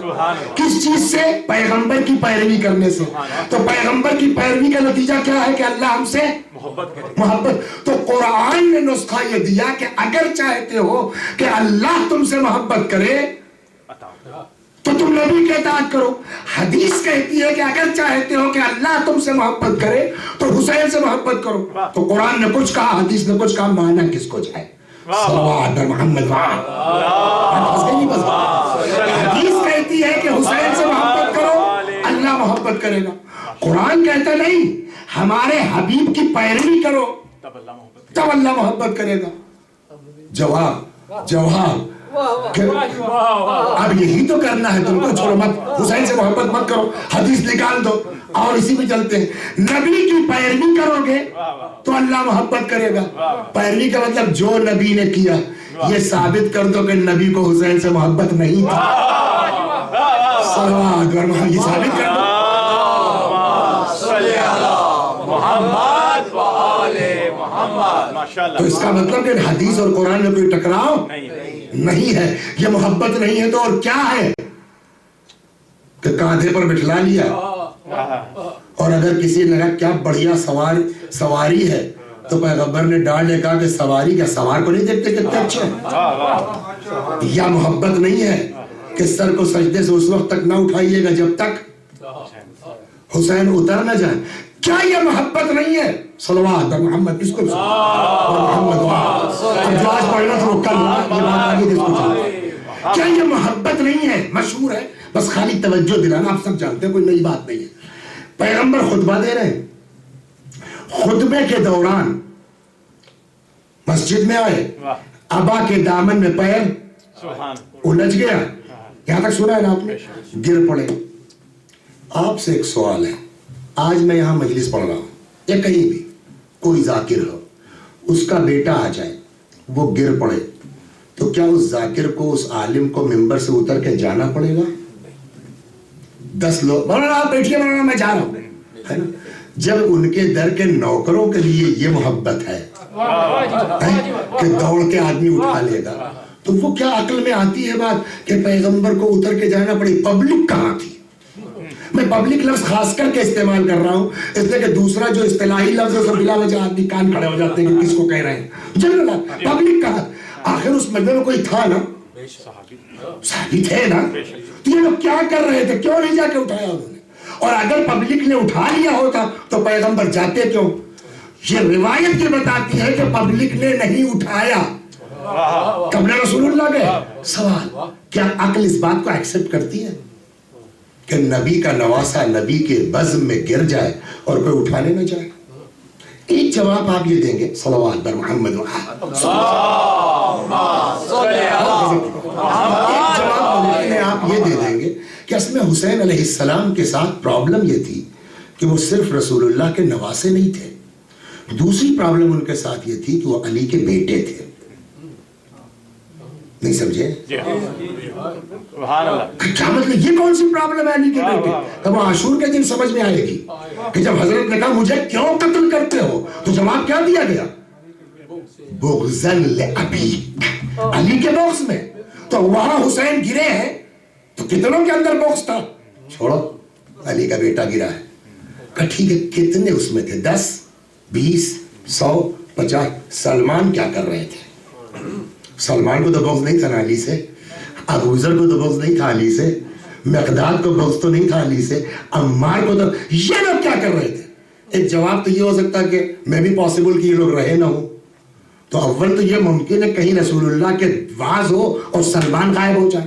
کس چیز سے؟ پیغمبر کی پیروی کرنے سے. تو پیغمبر کی پیروی کا نتیجہ کیا ہے کہ اللہ ہم سے محبت. تو قرآن نے نسخہ یہ دیا کہ اگر چاہتے ہو کہ اللہ تم سے محبت کرے تو تم نبی کی اطاعت کرو. حدیث کہتی ہے کہ اگر چاہتے ہو کہ اللہ تم سے محبت کرے تو حسین سے محبت کرو. تو قرآن نے کچھ کہا، حدیث نے کچھ کہا، معنی کس کو جائے؟ صلوات بر محمد. حدیث کہتی ہے کہ حسین سے محبت کرو اللہ محبت کرے گا. قرآن کہتا نہیں ہمارے حبیب کی پیروی کرو تب اللہ محبت کرے گا. جواب اب یہی تو کرنا ہے تم کو. چھوڑو مت، حسین سے محبت مت کرو، حدیث نکال دو اور اسی میں چلتے ہیں. نبی کی پیروی کرو گے تو اللہ محبت کرے گا. پیروی کا مطلب جو نبی نے کیا یہ ثابت کر دو کہ نبی کو حسین سے محبت نہیں تھا. صلوات یہ ثابت کر دو. تو اس کا مطلب کہ حدیث اور قرآن میں کوئی ٹکراؤ نہیں ہے. یہ محبت نہیں ہے تو اور کیا ہے؟ کہ کاندھے پر بٹھلا لیا اور اگر کسی نے کہا کیا بڑھیا سواری ہے تو پیغمبر نے ڈال نے کہا کہ سواری کیا سوار کو نہیں دیکھتے کتنے اچھے ہیں؟ یا محبت نہیں ہے کہ سر کو سجدے سے اس وقت تک نہ اٹھائیے گا جب تک حسین اتر نہ جائیں؟ کیا یہ محبت نہیں ہے؟ صلوات محمد کس کو محمد اب جو آج پڑھنا تھا وہ کل یہ بات آگے جس کو چاہیے. کیا یہ محبت نہیں ہے؟ مشہور ہے, بس خالی توجہ دلانا, آپ سب جانتے ہیں, کوئی نئی بات نہیں ہے. پیغمبر خطبہ دے رہے ہیں, خطبے کے دوران مسجد میں آئے, ابا کے دامن میں پیر الجھ گیا, یہاں تک سنا ہے نا آپ نے, گر پڑے. آپ سے ایک سوال ہے, آج میں یہاں مجلس پڑھ رہا ہوں یا کہیں بھی کوئی ذاکر ہو, اس کا بیٹا آ جائے, وہ گر پڑے, تو کیا اس ذاکر کو, اس عالم کو ممبر سے اتر کے جانا پڑے گا؟ 10 لوگ مولانا آپ بیٹھیے, مولانا میں جا رہا ہوں, ہے نا؟ جب ان کے در کے نوکروں کے لیے یہ محبت ہے کہ دوڑ کے آدمی اٹھا لے گا, تو وہ کیا عقل میں آتی ہے بات کہ پیغمبر کو اتر کے جانا پڑے؟ پبلک کہاں تھی؟ میں پبلک لفظ خاص کر کے استعمال کر رہا ہوں اس لیے کہ دوسرا جو اصطلاحی لفظ ہے بلا وجہ آدمی کان کھڑے ہو جاتے ہیں کہ کس کو کہہ رہے ہیں. جنرل پبلک کہاں؟ آخر اس مجمع میں کوئی تھا نا, صحابی تھے نا, تو یہ لوگ کیا کر رہے تھے؟ کیوں نہیں جا کے اٹھایا انہوں نے؟ اور اگر پبلک نے اٹھا لیا ہوتا تو پیغمبر جاتے کیوں؟ یہ روایت یہ بتاتی ہے کہ پبلک نے نہیں اٹھایا, قبل رسول اللہ گئے. سوال, کیا عقل اس بات کو ایکسپٹ کرتی ہے کہ نبی کا نواسا نبی کے بزم میں گر جائے اور کوئی اٹھانے نہ جائے؟ ایک جواب آپ یہ دیں گے, صلوات بر محمد آپ یہ دے دیں گے کہ اس میں حسین علیہ السلام کے ساتھ پرابلم یہ تھی کہ وہ صرف رسول اللہ کے نواسے نہیں تھے, دوسری پرابلم ان کے ساتھ یہ تھی کہ وہ علی کے بیٹے تھے. نہیں سمجھے؟ کیا مطلب, یہ کون سی پرابلم ہے علی کے بیٹے؟ تب وہ عاشور کے دن سمجھ میں آئے گی کہ جب حضرت نے کہا مجھے کیوں قتل کرتے ہو, تو جواب کیا دیا گیا؟ بغضاً لأبیک, علی کے بغض میں. تو وہاں حسین گرے ہیں تو کتنوں کے اندر بغض تھا؟ چھوڑو, علی کا بیٹا گرا ہے, کہ ٹھیک ہے کتنے اس میں تھے؟ 10 20 100 50. سلمان کیا کر رہے تھے؟ سلمان کو تو بغض نہیں تھا علی سے, ابوذر کو تو بغض نہیں تھا علی سے, مقداد کو بغض تو نہیں تھا علی سے, عمار کو تو, یہ لوگ کیا کر رہے تھے؟ ایک جواب تو یہ ہو سکتا کہ میں بھی پاسبل کہ یہ لوگ رہے نہ ہوں, تو اول تو یہ ممکن ہے کہیں رسول اللہ کے واز ہو اور سلمان غائب ہو جائے,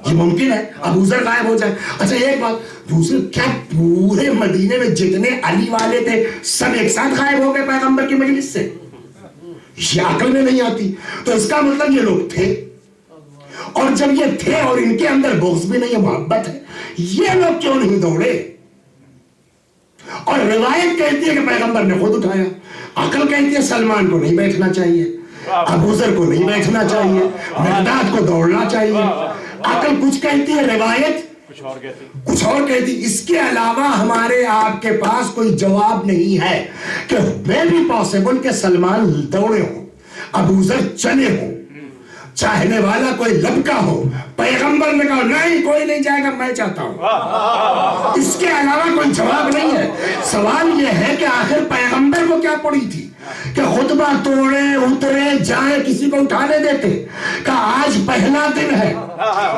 یہ ممکن ہے, ابوذر غائب ہو جائے. اچھا ایک بات دوسری, کیا پورے مدینے میں جتنے علی والے تھے سب ایک ساتھ غائب ہو گئے پیغمبر کی مجلس سے؟ یہ عقل میں نہیں آتی. تو اس کا مطلب یہ لوگ تھے, اور جب یہ تھے اور ان کے اندر بغض بھی نہیں ہے, محبت ہے, یہ لوگ کیوں نہیں دوڑے؟ اور روایت کہتی ہے کہ پیغمبر نے خود اٹھایا, عقل کہتی ہے سلمان کو نہیں بیٹھنا چاہیے, ابوذر کو نہیں بیٹھنا چاہیے, مقداد کو دوڑنا چاہیے. عقل کچھ کہتی ہے, روایت کچھ اور کہتی. اس کے علاوہ ہمارے آپ کے پاس کوئی جواب نہیں ہے کہ میں بھی پاسبل کہ سلمان دوڑے ہوں, ابوذر چلے ہوں, چاہنے والا کوئی لبکا ہو, پیغمبر نے کہا نہیں کوئی نہیں جائے گا, میں چاہتا ہوں. اس کے علاوہ کوئی جواب نہیں ہے. سوال یہ ہے کہ آخر پیغمبر کو کیا پڑی تھی کہ خطبہ توڑے اترے جائیں, کسی کو اٹھانے دیتے؟ کہ آج پہلا دن ہے,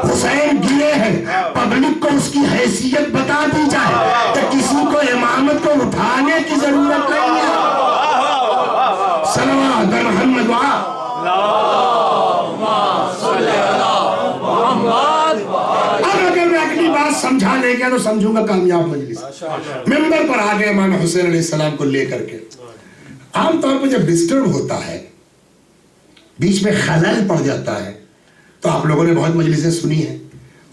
حسین گرے ہیں, پبلک کو اس کی حیثیت بتا دی جائے کہ کسی کو امامت کو اٹھانے کی ضرورت نہیں ہے. صلوات بر محمد اب اگر میں اگلی بات سمجھا لے گیا تو سمجھوں گا کامیاب مجلس. ممبر پر آ گئے امام حسین علیہ السلام کو لے کر کے. عام طور پہ جب ڈسٹرب ہوتا ہے, بیچ میں خلل پڑ جاتا ہے, تو آپ لوگوں نے بہت مجلسیں سنی ہیں,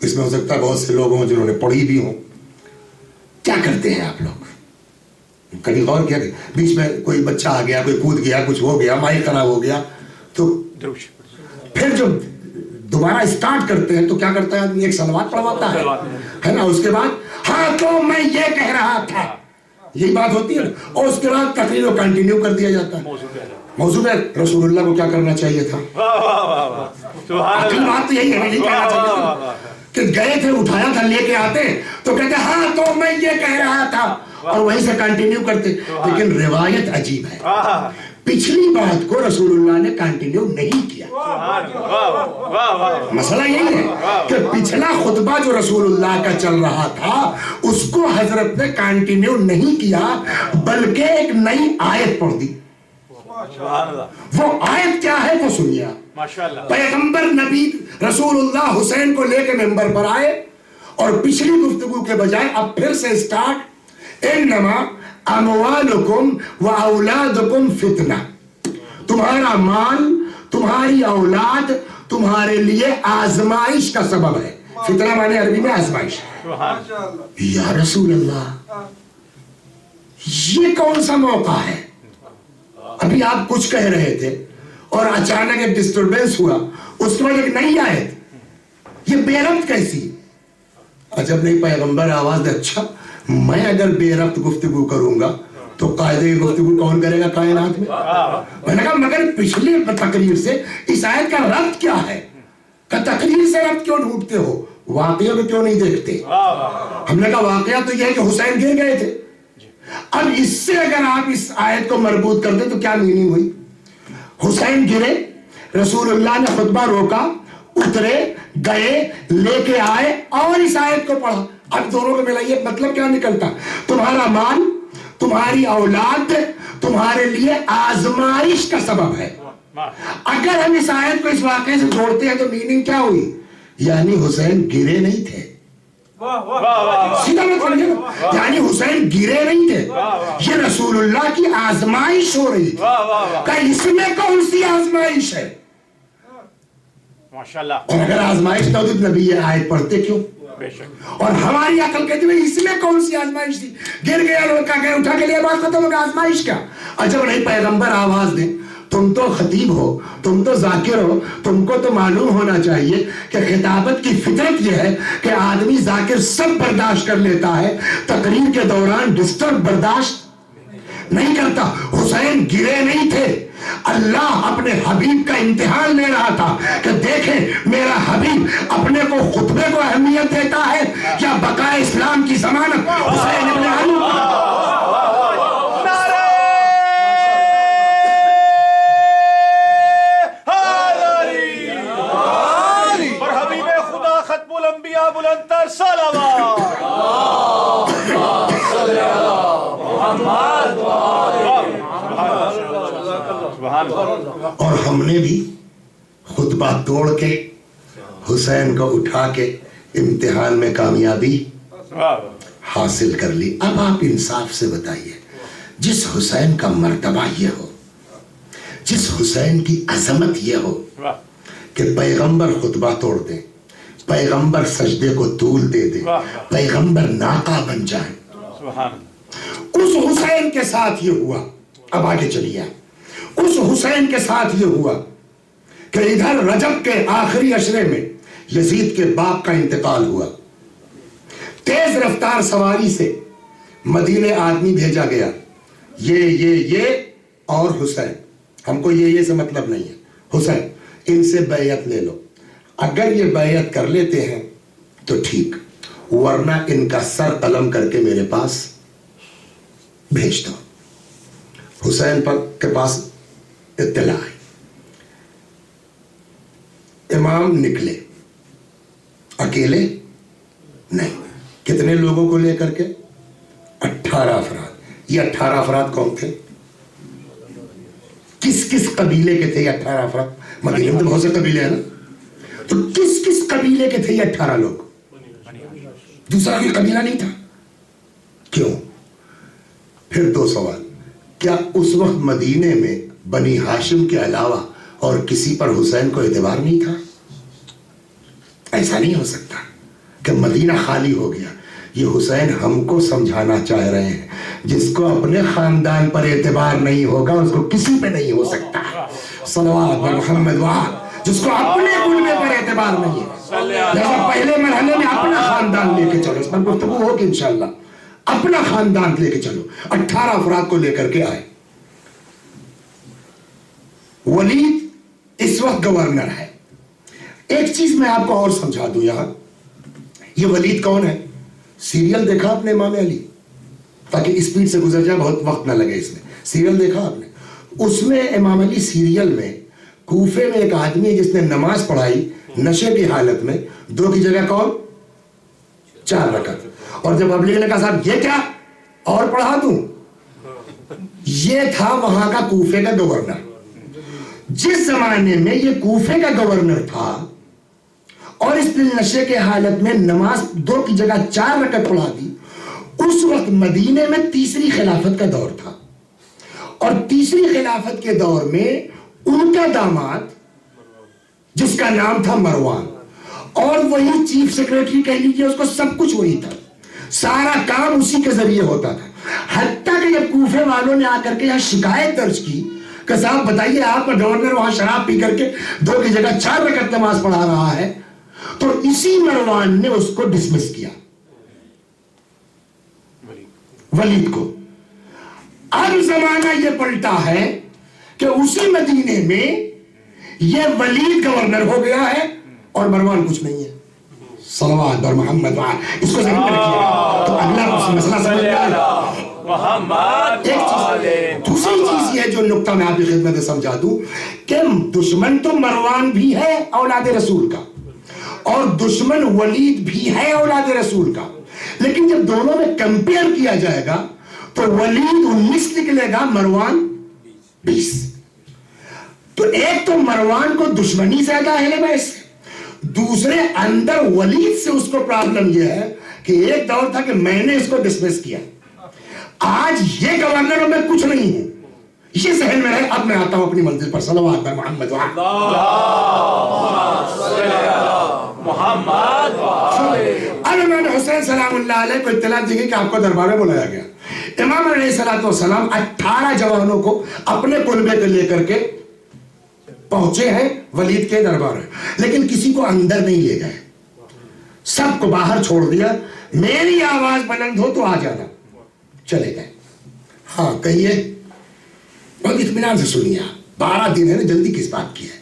اس میں ہو سکتا ہے بہت سے لوگ ہوں جنہوں نے پڑھی بھی ہوں. کیا کرتے ہیں آپ لوگ؟ کبھی غور کیا کہ بیچ میں کوئی بچہ آ گیا, کوئی کود گیا, کچھ ہو گیا, مائک خراب ہو گیا, تو پھر جب دوبارہ اسٹارٹ کرتے ہیں تو کیا کرتا ہے آدمی؟ ایک صلوات پڑھواتا ہے نا, اس کے بعد ہاں تو میں یہ کہہ رہا تھا, یہی بات ہوتی ہے نا, اور اس کے بعد تقریر کو کنٹینیو کر دیا جاتا ہے. موضوع ہے رسول اللہ کو کیا کرنا چاہیے تھا, اصل بات تو یہی ہے, نہیں کہنا چاہیے تھا. کہ گئے تھے اٹھایا تھا لے کے آتے تو کہتے ہاں تو میں یہ کہہ رہا تھا اور وہیں سے کنٹینیو کرتے. لیکن روایت عجیب ہے, پچھلی بات کو رسول اللہ نے کنٹینیو نہیں کیا. مسئلہ یہی ہے کہ پچھلا خطبہ جو رسول اللہ کا چل رہا تھا اس کو حضرت نے کنٹینیو نہیں کیا بلکہ ایک نئی آیت پڑھ دی. وہ آیت کیا ہے وہ سنیے. پیغمبر نبی رسول اللہ حسین کو لے کے ممبر پر آئے اور پچھلی گفتگو کے بجائے اب پھر سے اسٹارٹ. انما اموالکم و اولادکم فتنہ, تمہارا مال تمہاری اولاد تمہارے لیے آزمائش کا سبب ہے. فتنہ مانے عربی میں آزمائش. یا رسول اللہ یہ کون سا موقع ہے؟ ابھی آپ کچھ کہہ رہے تھے اور اچانک ایک ڈسٹربنس ہوا, اس کے بعد ایک نئی آیت. یہ بے ربط کیسی؟ عجب نہیں. پیغمبر آواز دے اچھا میں اگر بے ربط گفتگو کروں گا تو قاعدے گفتگو کون کرے گا کائنات میں؟ میں نے کہا مگر پچھلی تقریر سے اس آیت کا ربط کیا ہے؟ کہ تقریر سے ربط کیوں ڈھونڈتے ہو, واقعہ کو کیوں نہیں دیکھتے؟ ہم نے کہا واقعہ تو یہ ہے کہ حسین گر گئے تھے. اب اس سے اگر آپ اس آیت کو مربوط کرتے تو کیا میننگ ہوئی؟ حسین گرے, رسول اللہ نے خطبہ روکا, اترے, گئے, لے کے آئے اور اس آیت کو پڑھا. اب دونوں کو ملائیے مطلب کیا نکلتا؟ تمہارا مال تمہاری اولاد تمہارے لیے آزمائش کا سبب ہے. اگر ہم اس آیت کو اس واقعے سے جوڑتے ہیں تو میننگ کیا ہوئی؟ یعنی حسین گرے نہیں تھے. سیدھا مطلب ہے یعنی حسین گرے نہیں تھے, یہ رسول اللہ کی آزمائش ہو رہی تھی. کہ اس میں کون سی آزمائش ہے؟ اور اگر آزمائش نہ ہوتی تو نبی یہ آیت پڑھتے کیوں؟ اور ہماری عقل کہتی ہے اس میں کون سی آزمائش تھی؟ گر گیا لڑکا گیا اٹھا کے لیا بات ختم ہو گیا, آزمائش کیا؟ عجب نہیں پیغمبر آواز دیں. تم تو خطیب ہو, تم تو ذاکر ہو, تم کو تو معلوم ہونا چاہیے کہ خطابت کی فطرت یہ ہے کہ آدمی ذاکر سب برداشت کر لیتا ہے, تقریر کے دوران ڈسٹرب برداشت نہیں کرتا. حسین گرے نہیں تھے, اللہ اپنے حبیب کا امتحان لے رہا تھا کہ دیکھیں میرا حبیب اپنے کو خطبے کو اہمیت دیتا ہے یا بقائے اسلام کی ضمانت حسین ابن علی. اور حبیب خدا ختم الانبیاء بلندتر صلوات. اور ہم نے بھی خطبہ توڑ کے حسین کو اٹھا کے امتحان میں کامیابی حاصل کر لی. اب آپ انصاف سے بتائیے, جس حسین کا مرتبہ یہ ہو, جس حسین کی عظمت یہ ہو کہ پیغمبر خطبہ توڑ دیں, پیغمبر سجدے کو طول دے دیں, پیغمبر ناقہ بن جائیں, اس حسین کے ساتھ یہ ہوا. اب آگے چلیے, اس حسین کے ساتھ یہ ہوا کہ ادھر رجب کے آخری عشرے میں یزید کے باپ کا انتقال ہوا. تیز رفتار سواری سے مدینے آدمی بھیجا گیا, یہ اور حسین, ہم کو یہ سے مطلب نہیں ہے, حسین ان سے بیعت لے لو, اگر یہ بیعت کر لیتے ہیں تو ٹھیک, ورنہ ان کا سر قلم کر کے میرے پاس بھیج دو. حسین کے پاس اطلاع ہے, امام نکلے, اکیلے نہیں, کتنے لوگوں کو لے کر کے؟ 18 افراد. یہ 18 افراد کون تھے؟ کس کس قبیلے کے تھے یہ 18 افراد؟ مدینے میں تو بہت سے قبیلے ہیں نا, تو کس کس قبیلے کے تھے یہ 18 لوگ؟ دوسرا کوئی قبیلہ نہیں تھا. کیوں؟ پھر دو سوال, کیا اس وقت مدینے میں بنی ہاشم کے علاوہ اور کسی پر حسین کو اعتبار نہیں تھا؟ ایسا نہیں ہو سکتا کہ مدینہ خالی ہو گیا. یہ حسین ہم کو سمجھانا چاہ رہے ہیں, جس کو اپنے خاندان پر اعتبار نہیں ہوگا اس کو کسی پہ نہیں ہو سکتا. صلوات محمد وآل, جس کو اپنے کلبے پر اعتبار نہیں ہے, لہذا پہلے مرحلے میں اپنا خاندان لے کے چلو. اس پر گفتگو ہوگی انشاءاللہ. اپنا خاندان لے کے چلو. 18 افراد کو لے کر کے آئے. ولید اس وقت گورنر ہے. ایک چیز میں آپ کو اور سمجھا دوں, یہاں یہ ولید کون ہے؟ سیریل دیکھا آپ نے امام علی؟ تاکہ اسپیڈ سے گزر جائے، بہت وقت نہ لگے اس میں. سیریل دیکھا آپ نے؟ اس میں امام علی سیریل میں کوفے میں ایک آدمی ہے جس نے نماز پڑھائی نشے کی حالت میں، 2 کی جگہ کون؟ 4 رکعت. اور جب پبلک نے کہا صاحب یہ کیا اور پڑھا دوں، یہ تھا وہاں کا کوفے کا گورنر. جس زمانے میں یہ کوفے کا گورنر تھا اور اس نے نشے کے حالت میں نماز 2 کی جگہ 4 رکعت پڑھا دی، اس وقت مدینے میں تیسری خلافت کا دور تھا. اور تیسری خلافت کے دور میں ان کا داماد جس کا نام تھا مروان، اور وہی چیف سیکریٹری کہہ لیجیے، اس کو سب کچھ وہی تھا، سارا کام اسی کے ذریعے ہوتا تھا. حتیٰ کہ جب کوفے والوں نے آ کر کے یہاں شکایت درج کی کہ صاحب بتائیے آپ کا گورنر وہاں شراب پی کر کے 2 کی جگہ 4 رکعت نماز پڑھا رہا ہے، تو اسی مروان نے اس کو ڈسمس کیا، ولید کو. اب زمانہ یہ پلٹا ہے کہ اسی مدینے میں یہ ولید گورنر ہو گیا ہے اور مروان کچھ نہیں ہے. صلوات بر محمد وعلا. اس کو ذہن میں رکھیے گا تو اگلا مسئلہ سمجھ میں آئے گا. ایک چیز، دوسری چیز یہ جو نقطہ میں آپ کی خدمت میں سمجھا دوں کہ دشمن تو مروان بھی ہے اولاد رسول کا، اور دشمن ولید بھی ہے اولاد رسول کا، لیکن جب دونوں میں کمپیئر کیا جائے گا تو ولید 19 نکلے گا، مروان 20. تو ایک تو مروان کو دشمنی زیادہ ہے بس، دوسرے اندر ولید سے اس کو پرابلم یہ ہے کہ ایک دور تھا کہ میں نے اس کو ڈسمس کیا، آج یہ گورنر اور میں کچھ نہیں ہوں. یہ ذہن میں رہے. اب میں آتا ہوں اپنی منزل پر. صلوات بر محمد اب امام حسین سلام اللہ علیہ کو اطلاع دی گئی کہ آپ کو دربار میں بلایا گیا. امام علیہ السلام 18 جوانوں کو اپنے کلبے کو لے کر کے پہنچے ہیں ولید کے دربار میں، لیکن کسی کو اندر نہیں لے گئے، سب کو باہر چھوڑ دیا. میری آواز بلند ہو تو آ جانا. چلے گئے. ہاں کہیے، بہت اطمینان سے سنیے. 12 دن ہے نا، جلدی کس بات کی ہے؟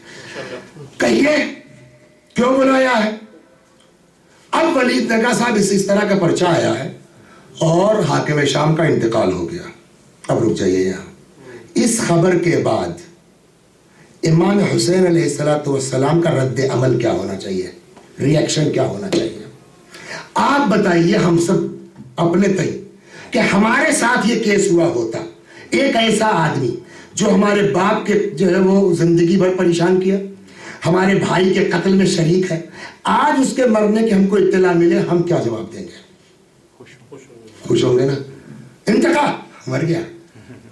کہیے کیوں بلایا ہے؟ اب ولید نے کہا صاحب اس طرح کا پرچہ آیا ہے اور حاکم شام کا انتقال ہو گیا. اب رک جائیے یہاں. اس خبر کے بعد امام حسین علیہ السلام کا رد عمل کیا ہونا چاہیے، ری ایکشن کیا ہونا چاہیے؟ آپ بتائیے ہم سب اپنے تئیں کہ ہمارے ساتھ یہ کیس ہوا ہوتا، ایک ایسا آدمی جو ہمارے باپ کے جو ہے وہ زندگی بھر پریشان کیا، ہمارے بھائی کے قتل میں شریک ہے، آج اس کے مرنے کی ہم کو اطلاع ملے، ہم کیا جواب دیں گے؟ خوش ہوں گے نا؟ انتقال، مر گیا،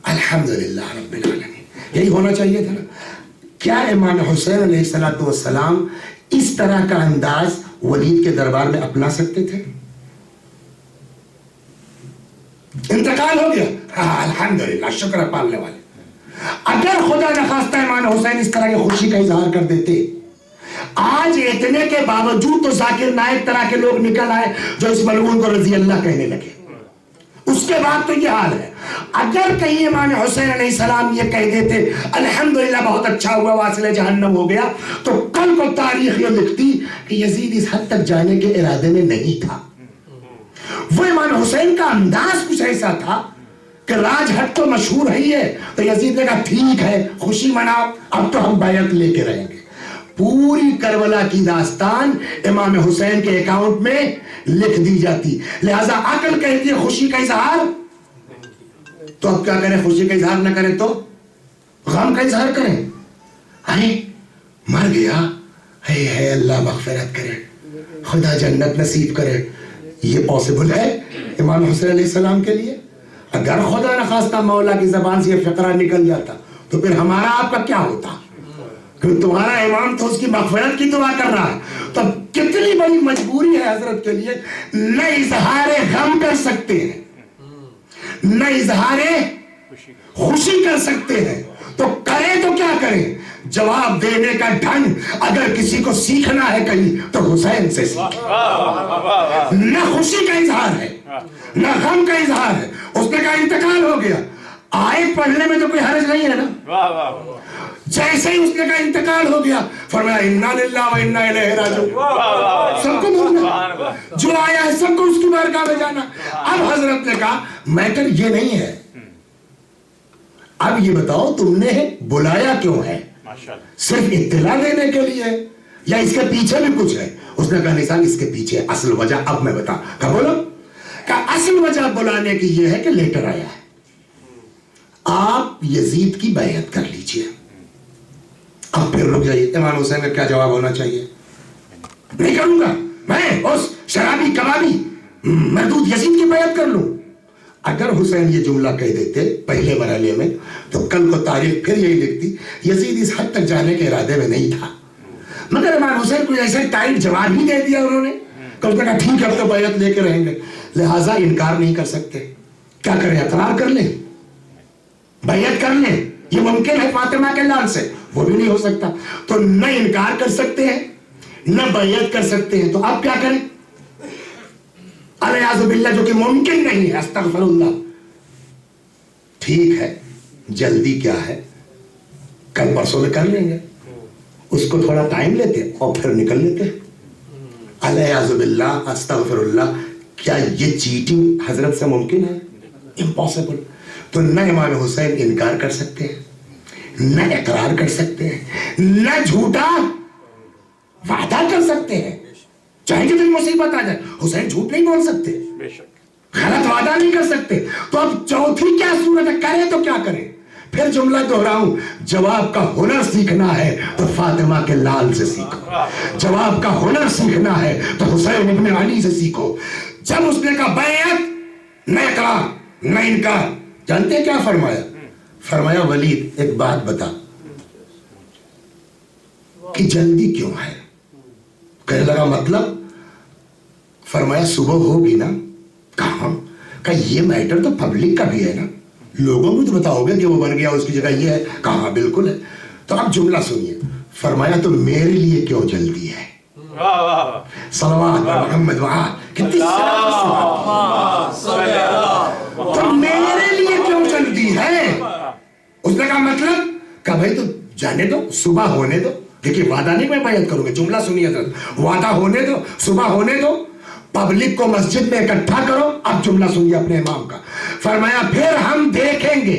الحمدللہ رب العالمین. یہی ہونا چاہیے تھا نا. کیا امام حسین علیہ السلام اس طرح کا انداز ولید کے دربار میں اپنا سکتے تھے؟ انتقال ہو گیا، ہاں الحمدللہ، شکر پالنے والے. اگر خدا نخواستہ امام حسین اس طرح کی خوشی کا اظہار کر دیتے، آج اتنے کے باوجود تو ذاکر نائک طرح کے لوگ نکل آئے جو اس ملعون کو رضی اللہ کہنے لگے. اس کے بعد تو یہ حال ہے. اگر کہیں امام حسین علیہ السلام یہ کہہ دیتے الحمدللہ بہت اچھا ہوا، واصل جہنم ہو گیا، تو کل کو تاریخ یہ لکھتی کہ یزید اس حد تک جانے کے ارادے میں نہیں تھا. وہ امام حسین کا انداز کچھ ایسا تھا کہ راج ہٹ تو مشہور ہے یہ، تو یزید نے کہا ٹھیک ہے خوشی مناؤ، اب تو ہم بیعت لے کے رہیں گے. پوری کربلا کی داستان امام حسین کے اکاؤنٹ میں لکھ دی جاتی. لہذا عقل کہتی ہے خوشی کا اظہار، تو اب کیا کریں؟ خوشی کا اظہار نہ کریں تو غم کا اظہار کریں. ارے مر گیا، ہے اللہ مغفرت کرے، خدا جنت نصیب کرے. یہ پاسبل ہے امام حسین علیہ السلام کے لیے؟ اگر خدا نخواستہ مولا کی زبان سے یہ فقرہ نکل جاتا تو پھر ہمارا آپ کا کیا ہوتا؟ کہ تمہارا امام تو اس کی مغفرت کی دعا کر رہا ہے. تو کتنی بڑی مجبوری ہے حضرت کے لیے، نہ اظہار غم کر سکتے ہیں نہ اظہار خوشی کر سکتے ہیں. تو کریں تو کیا کریں؟ جواب دینے کا ڈھنگ اگر کسی کو سیکھنا ہے کہیں تو حسین سے سیکھیں. نہ خوشی کا اظہار ہے نہ غم کا اظہار ہے. اس نے کہا انتقال ہو گیا. آیت پڑھنے میں تو کوئی حرج نہیں ہے نا. جیسے ہی اس نے کا انتقال ہو گیا فرمایا انا للہ و انا الیہ راجعون. سب کو مرنا, جو آیا ہے سب کو اس کی بارگاہ میں جانا. اب حضرت نے کہا میٹر یہ نہیں ہے, اب یہ بتاؤ تم نے بلایا کیوں ہے؟ صرف اطلاع دینے کے لیے یا اس کے پیچھے بھی کچھ ہے؟ اس نے کہا نہیں صاحب اس کے پیچھے اصل وجہ اب میں بتا. کہا بولو. کہا اصل وجہ بلانے کی یہ ہے کہ لیٹر آیا ہے, آپ یزید کی بیعت کر لیجئے. اب پھر رک جائیے. امام حسین کا کیا جواب ہونا چاہیے؟ نہیں کروں گا میں اس شرابی کبابی مردود یزید کی بیعت کر لوں. اگر حسین یہ جملہ کہہ دیتے پہلے مرحلے میں تو کل کو تاریخ پھر یہی لکھتی یزید اس حد تک جانے کے ارادے میں نہیں تھا. مگر امام حسین کو ایسا ٹائٹ جواب ہی دے دیا انہوں نے. کل کہا ٹھیک ہے اب تو بیعت لے کے رہیں گے, لہٰذا انکار نہیں کر سکتے. کیا کریں, اقرار کر لیں, بیعت کر لیں. یہ ممکن ہے فاطمہ کے لال سے, وہ بھی نہیں ہو سکتا. تو نہ انکار کر سکتے ہیں نہ بیعت کر سکتے ہیں, تو اب کیا کریں؟ الیاذ باللہ, جو کہ ممکن نہیں ہے. استغفر اللہ. ٹھیک ہے جلدی کیا ہے, کل پرسوں میں کر لیں گے. اس کو تھوڑا ٹائم لیتے اور پھر نکل لیتے. الیاذ باللہ استغفر اللہ. کیا یہ چیٹنگ حضرت سے ممکن ہے؟ امپاسبل. تو نہ امام حسین انکار کر سکتے ہیں نہ اقرار کر سکتے ہیں نہ جھوٹا وعدہ کر سکتے ہیں. چاہے کتنی مصیبت آ جائے حسین جھوٹ نہیں بول سکتے, غلط وعدہ نہیں کر سکتے. تو اب چوتھی کیا صورت ہے, کریں تو کیا کریں؟ پھر جملہ دہراؤں, جواب کا ہنر سیکھنا ہے تو فاطمہ کے لال سے سیکھو. جواب کا ہنر سیکھنا ہے تو حسین ابن علی سے سیکھو. جب اس نے کہا بیعت, نہ اقرار نہ انکار, جانتے ہیں کیا فرمایا؟ فرمایا ولید ایک بات بتا کہ جلدی کیوں ہے؟ کہنے لگا مطلب؟ فرمایا صبح ہوگی نا. کہاں؟ کہ یہ میٹر تو پبلک کا بھی ہے نا, لوگوں کو تو بتاؤ گے کہ وہ بن گیا اس کی جگہ یہ ہے. کہاں بالکل ہے. تو اب جملہ سنیے. فرمایا تو میرے لیے کیوں جلدی ہے؟ صلوات محمد وہاں کتنی تو میرے لیے کیوں جلدی ہے؟ اس نے کہا مطلب کہ بھائی تو جانے دو, صبح ہونے دو. دیکھیے وعدہ نہیں میں بیعت کروں گا, جملہ سنیے حضرت. وعدہ ہونے دو, صبح ہونے دو, پبلک کو مسجد میں اکٹھا کرو. اب جملہ سنیے اپنے امام کا. فرمایا پھر ہم دیکھیں گے,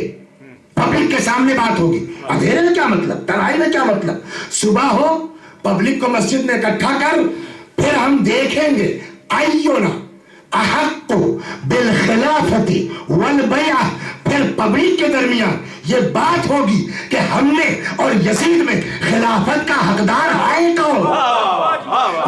پبلک کے سامنے بات ہوگی. اندھیرے میں کیا مطلب, تنہائی میں کیا مطلب؟ صبح ہو, پبلک کو مسجد میں اکٹھا کر, پھر ہم دیکھیں گے ایونا احق بالخلافت والبیعہ. پھر پبلک کے درمیان یہ بات ہوگی کہ ہم نے اور یزید میں خلافت کا حقدار ہے کون.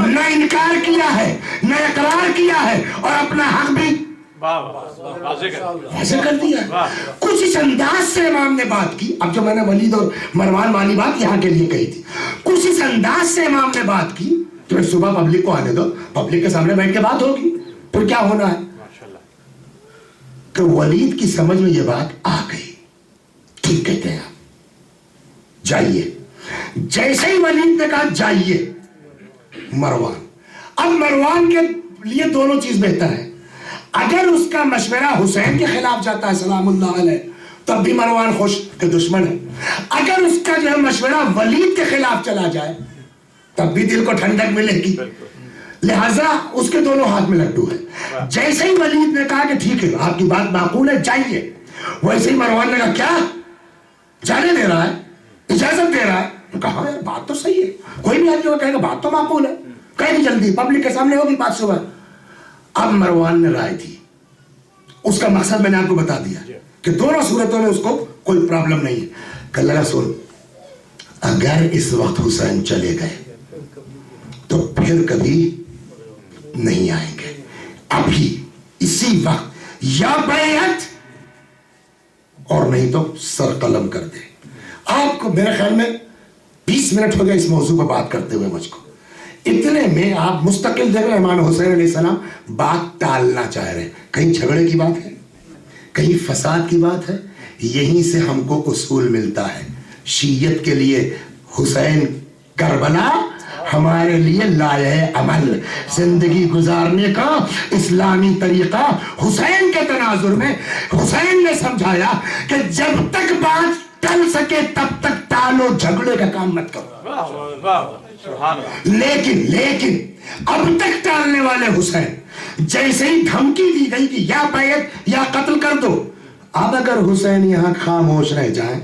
نہ انکار کیا ہے نہ اقرار کیا ہے اور اپنا حق بھی واضح کر دیا. کچھ اس انداز سے امام نے بات کی. اب جو میں نے ولید اور مروان والی بات یہاں کے لیے کہی تھی, کچھ اس انداز سے امام نے بات کی کہ صبح پبلک کو آنے دو, پبلک کے سامنے بیٹھ کے بات ہوگی. پھر کیا ہونا ہے کہ ولید کی سمجھ میں یہ بات آ گئی. ٹھیک کہتے ہیں آپ, جائیے. جیسے ہی ولید نے کہا جائیے, مروان. اب مروان کے لیے دونوں چیز بہتر ہے. اگر اس کا مشورہ حسین کے خلاف جاتا ہے سلام اللہ علیہ, تب بھی مروان خوش کہ دشمن ہے. اگر اس کا جو ہے مشورہ ولید کے خلاف چلا جائے تب بھی دل کو ٹھنڈک ملے گی. لہذا اس کے دونوں ہاتھ میں لڈو ہے. جیسے ہی ولید نے کہا کہ ٹھیک ہے آپ کی بات معقول ہے جائیے, ویسے ہی مروان نے کہا کیا جانے دے رہا ہے, اجازت دے رہا ہے. کہا یار بات تو صحیح ہے, کوئی بھی آدمی کہے گا بات تو معقول ہے, کہیں جلدی پبلک کے سامنے ہوگی بات صبح. اب مروان نے رائے دی, اس کا مقصد میں نے آپ کو بتا دیا کہ دونوں صورتوں میں اس کو کوئی پرابلم نہیں ہے. کہ لگا سن, اگر اس وقت حسین چلے گئے تو پھر کبھی نہیں آئیں گے. ابھی اسی وقت یا بیعت اور نہیں تو سر قلم کر دے. آپ کو میرے خیال میں 20 منٹ ہو گئے اس موضوع پر بات کرتے ہوئے مجھ کو. اتنے میں آپ مستقل دیکھ رہے امام حسین علیہ السلام بات ٹالنا چاہ رہے ہیں. کہیں جھگڑے کی بات ہے, کہیں فساد کی بات ہے. یہیں سے ہم کو اصول ملتا ہے. شیعت کے لیے حسین کربلا, ہمارے لیے لائق عمل زندگی گزارنے کا اسلامی طریقہ حسین کے تناظر میں حسین نے سمجھایا کہ جب تک بات ٹل سکے تب تک ٹالو، جھگڑے کا کام مت کرو۔ لیکن اب تک ٹالنے والے حسین، جیسے ہی دھمکی دی گئی کہ یا بیعت یا قتل کر دو، اب اگر حسین یہاں خاموش رہ جائیں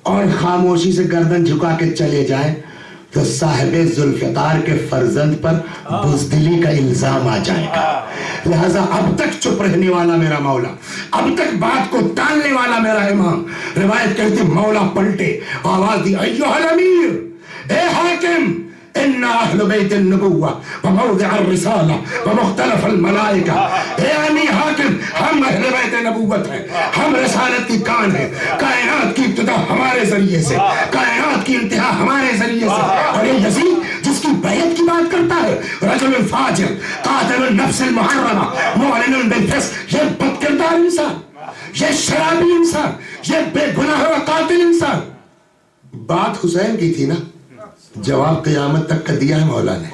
اور خاموشی سے گردن جھکا کے چلے جائیں تو صاحب ذوالفقار کے فرزند پر بزدلی کا الزام آ جائے گا۔ لہذا اب تک چپ رہنے والا میرا مولا، اب تک بات کو ٹالنے والا میرا امام، روایت کہتے مولا پلٹے، آواز دی ایھا الامیر، اے حاکم، ان اہل بیت النبوہ وموضع الرسالہ ومختلف الملائکہ، اے امیر حاکم، ہم اہل بیت نبوت ہیں، ہم رسالت کی کان ہیں، کائنات کی ابتدا ہمارے ذریعے سے، کائنات کی انتہا ہمارے ذریعے سے۔ اور یہ یزید جس کی بیعت کی بات کرتا ہے، رجل فاجر قاتل النفس المحرمہ معلن بالفسق، یہ بد کردار انسان، یہ شرابی انسان، یہ بے گناہ و قاتل انسان۔ بات حسین کی تھی نا، جواب قیامت تک کا دیا ہے مولا نے۔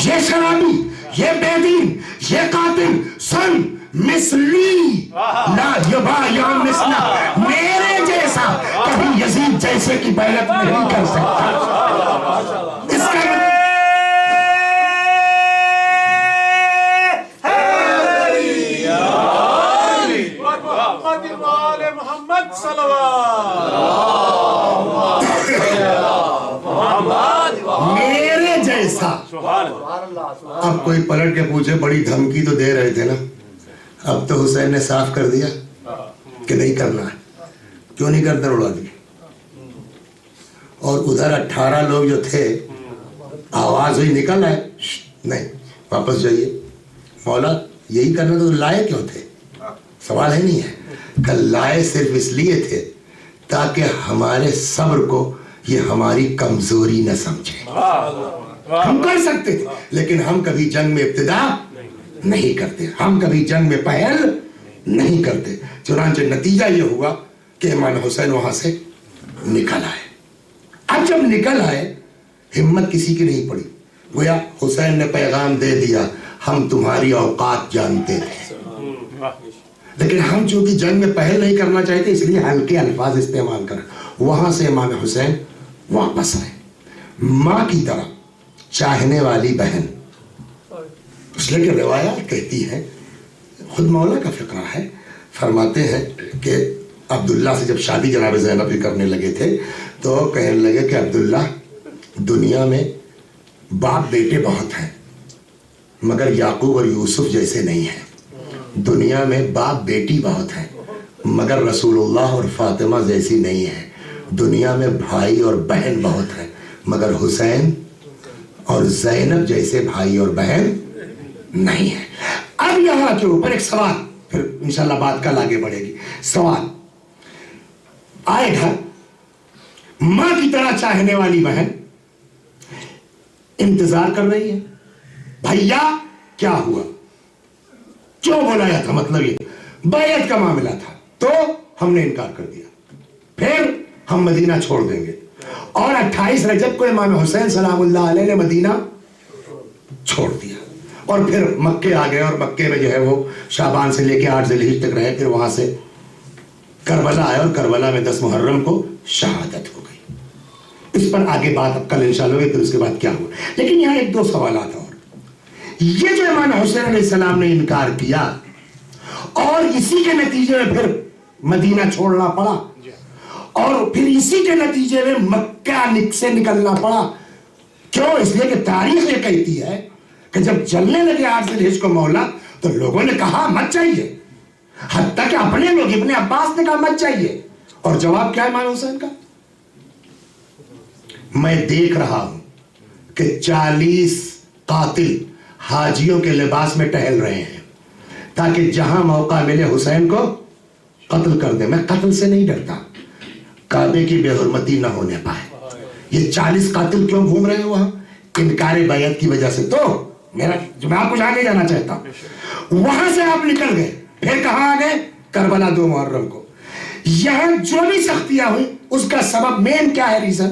یہ شرابی، یہ بے دین، یہ قاتل، سن مثلی لا یبایع مثلا، میرے جیسا کبھی یزید جیسے کی بیعت نہیں کر سکتا۔ اس کا میرے جیسا۔ اب کوئی پلٹ کے پوچھے بڑی دھمکی تو دے رہے تھے نا، اب تو حسین نے صاف کر دیا کہ نہیں کرنا ہے۔ کیوں نہیں کرتے اڑا دیا؟ اور ادھر 18 لوگ جو تھے، آواز ہوئی نکل آئے، نہیں واپس جائیے، مولا یہی کرنا تو لائے کیوں تھے؟ سوال ہے نہیں ہے، کل لائے صرف اس لیے تھے تاکہ ہمارے صبر کو یہ ہماری کمزوری نہ سمجھے۔ ہم کر سکتے تھے لیکن ہم کبھی جنگ میں ابتدا نہیں کرتے، ہم کبھی جنگ میں پہل نہیں کرتے۔ چنانچہ نتیجہ یہ ہوا کہ امام حسین وہاں سے نکل آئے۔ اب جب نکل آئے ہمت کسی کی نہیں پڑی، گویا حسین نے پیغام دے دیا ہم تمہاری اوقات جانتے تھے، لیکن ہم چونکہ جنگ میں پہل نہیں کرنا چاہتے اس لیے ہلکے الفاظ استعمال کریں۔ وہاں سے امام حسین واپس آئے، ماں کی طرح چاہنے والی بہن، اس لیے کہ روایات کہتی ہیں، خود مولا کا فقرہ ہے، فرماتے ہیں کہ عبداللہ سے جب شادی جناب زینب بھی کرنے لگے تھے تو کہنے لگے کہ عبداللہ دنیا میں باپ بیٹے بہت ہیں مگر یعقوب اور یوسف جیسے نہیں ہیں، دنیا میں باپ بیٹی بہت ہیں مگر رسول اللہ اور فاطمہ جیسی نہیں ہے، دنیا میں بھائی اور بہن بہت ہیں مگر حسین اور زینب جیسے بھائی اور بہن نہیں ہے۔ اب یہاں کے اوپر ایک سوال، پھر انشاءاللہ بات کل آگے بڑھے گی۔ سوال آئے گھر، ماں کی طرح چاہنے والی بہن انتظار کر رہی ہے، بھیا کیا ہوا، کیوں بلایا تھا، مطلب یہ بیعت کا معاملہ تھا تو ہم نے انکار کر دیا، پھر ہم مدینہ چھوڑ دیں گے۔ اور 28 رجب کو امام حسین سلام اللہ علیہ نے مدینہ چھوڑ دیا اور پھر مکے آ گئے، اور مکے میں جو ہے وہ شعبان سے لے کے 8 ذی الحجہ تک رہے، پھر وہاں سے کربلا آئے اور کربلا میں 10 محرم کو شہادت ہو گئی۔ اس پر آگے بات اب کل انشاءاللہ ہوگی، پھر اس کے بعد کیا ہوا۔ لیکن یہاں ایک دو سوالات اور، یہ جو امام حسین علیہ السلام نے انکار کیا اور اسی کے نتیجے میں پھر مدینہ چھوڑنا پڑا اور پھر اسی کے نتیجے میں مکہ سے نکلنا پڑا، کیوں؟ اس لیے کہ تاریخ یہ کہتی ہے کہ جب چلنے لگے 8 ذی الحجہ کو مولا تو لوگوں نے کہا مت چاہیے، حتیٰ کہ اپنے لوگ ابن عباس نے کہا مت چاہیے، اور جواب کیا ہے امام حسین کا؟ میں دیکھ رہا ہوں کہ 40 قاتل حاجیوں کے لباس میں ٹہل رہے ہیں تاکہ جہاں موقع ملے حسین کو قتل کر دیں۔ میں قتل سے نہیں ڈرتا، کعبے کی بے حرمتی نہ ہونے پائے۔ یہ 40 قاتل کیوں گھوم رہے ہیں وہاں؟ انکار بیعت کی وجہ سے۔ تو میں آپ کو جہاں نہیں جانا چاہتا، وہاں سے آپ نکل گئے، پھر کہاں آ گئے؟ کربلا 2 محرم کو۔ یہاں جو بھی سختیاں ہوئی اس کا سبب مین کیا ہے، ریزن؟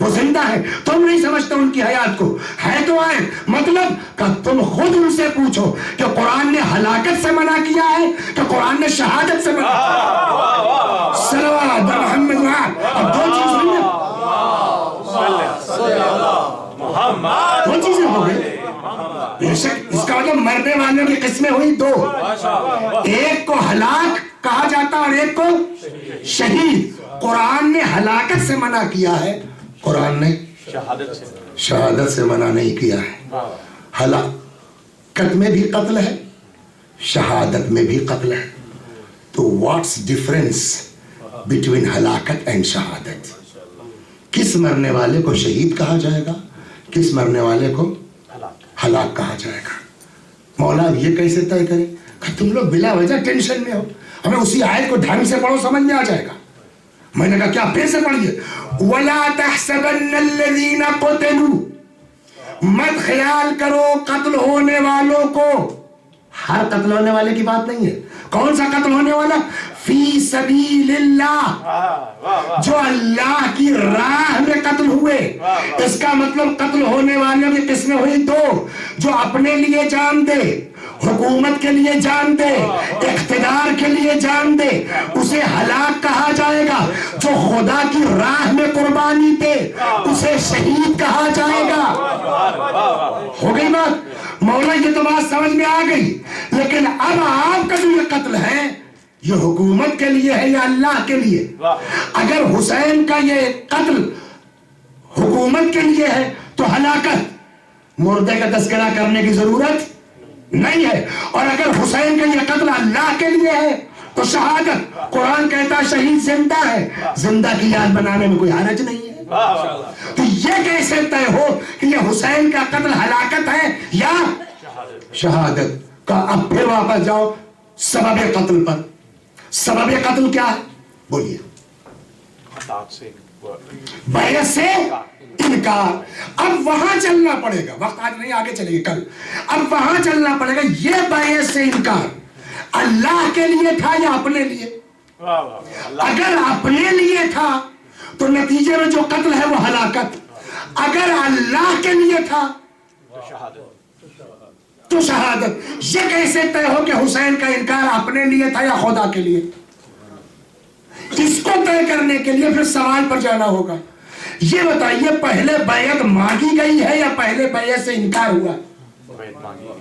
وہ زندہ ہے، تم نہیں سمجھتے ان کی حیات کو، ہے تو آئے، مطلب کہ تم خود ان سے پوچھو کہ قرآن نے ہلاکت سے منع کیا ہے کہ قرآن نے شہادت سے منع کیا؟ صلوات بر محمد وآل۔ اب دو چیز ہوئی نا، دو چیزیں ہو گئی۔ بے شک اس کا مطلب مرنے والوں کی قسمیں ہوئی دو، ایک کو ہلاک کہا جاتا اور ایک کو شہید۔ قرآن نے ہلاکت سے منع کیا ہے، قرآن نے شہادت سے منع نہیں کیا ہے۔ ہلاکت میں بھی قتل ہے، شہادت میں بھی قتل ہے، تو واٹس ڈفرنس بٹوین ہلاکت اینڈ شہادت؟ کس مرنے والے کو شہید کہا جائے گا، کس مرنے والے کو ہلاک کہا جائے گا؟ مولا اب یہ کیسے طے کرے کہ تم لوگ بلا وجہ ٹینشن میں ہو؟ ہمیں اسی آیت کو ڈھنگ سے پڑھو، سمجھ میں آ جائے گا۔ میں نے کہا کیا پھر سے پڑھیے، وَلَا تَحْسَبَنَّ الَّذِينَ قُتِلُوا، مت خیال کرو قتل ہونے والوں کو، ہر قتل ہونے والے کی بات نہیں ہے، کون سا قتل ہونے والا؟ فی سبیل اللہ، جو اللہ کی راہ میں قتل ہوئے۔ اس کا مطلب قتل ہونے والوں کی قسمیں ہوئی دو، جو اپنے لیے جان دے، حکومت کے لیے جان دے، اقتدار کے لیے جان دے، اسے ہلاک کہا جائے گا۔ جو خدا کی راہ میں قربانی دے اسے شہید کہا جائے گا۔ ہو گئی بات؟ مولا یہ تو بات سمجھ میں آ گئی، لیکن اب آپ کا جو یہ قتل ہے یہ حکومت کے لیے ہے یا اللہ کے لیے؟ اگر حسین کا یہ قتل حکومت کے لیے ہے تو ہلاکت، مردے کا تذکرہ کرنے کی ضرورت نہیں ہے، اور اگر حسین کا یہ قتل اللہ کے لیے ہے تو شہادت۔ قرآن کہتا ہے شہید زندہ ہے، زندہ کی یاد بنانے میں کوئی حرج نہیں ہے۔ تو یہ کیسے طے ہو کہ یہ حسین کا قتل ہلاکت ہے یا شہادت کا؟ اب پھر واپس جاؤ سبب قتل پر۔ سبب قتل کیا ہے بولیے؟ بیعت سے انکار۔ اب وہاں چلنا پڑے گا، وقت آج نہیں آگے چلے گی کل، اب وہاں چلنا پڑے گا۔ یہ بیعت سے انکار اللہ کے لیے تھا یا اپنے لیے؟ اگر اپنے لیے تھا تو نتیجے میں جو قتل ہے وہ ہلاکت، اگر اللہ کے لیے تھا تو شہادت۔ یہ کیسے طے ہو کہ حسین کا انکار اپنے لیے تھا یا خدا کے لیے؟ اس کو طے کرنے کے لیے پھر سوال پر جانا ہوگا۔ یہ بتائیے پہلے بیعت مانگی گئی ہے یا پہلے بیعت سے انکار ہوا؟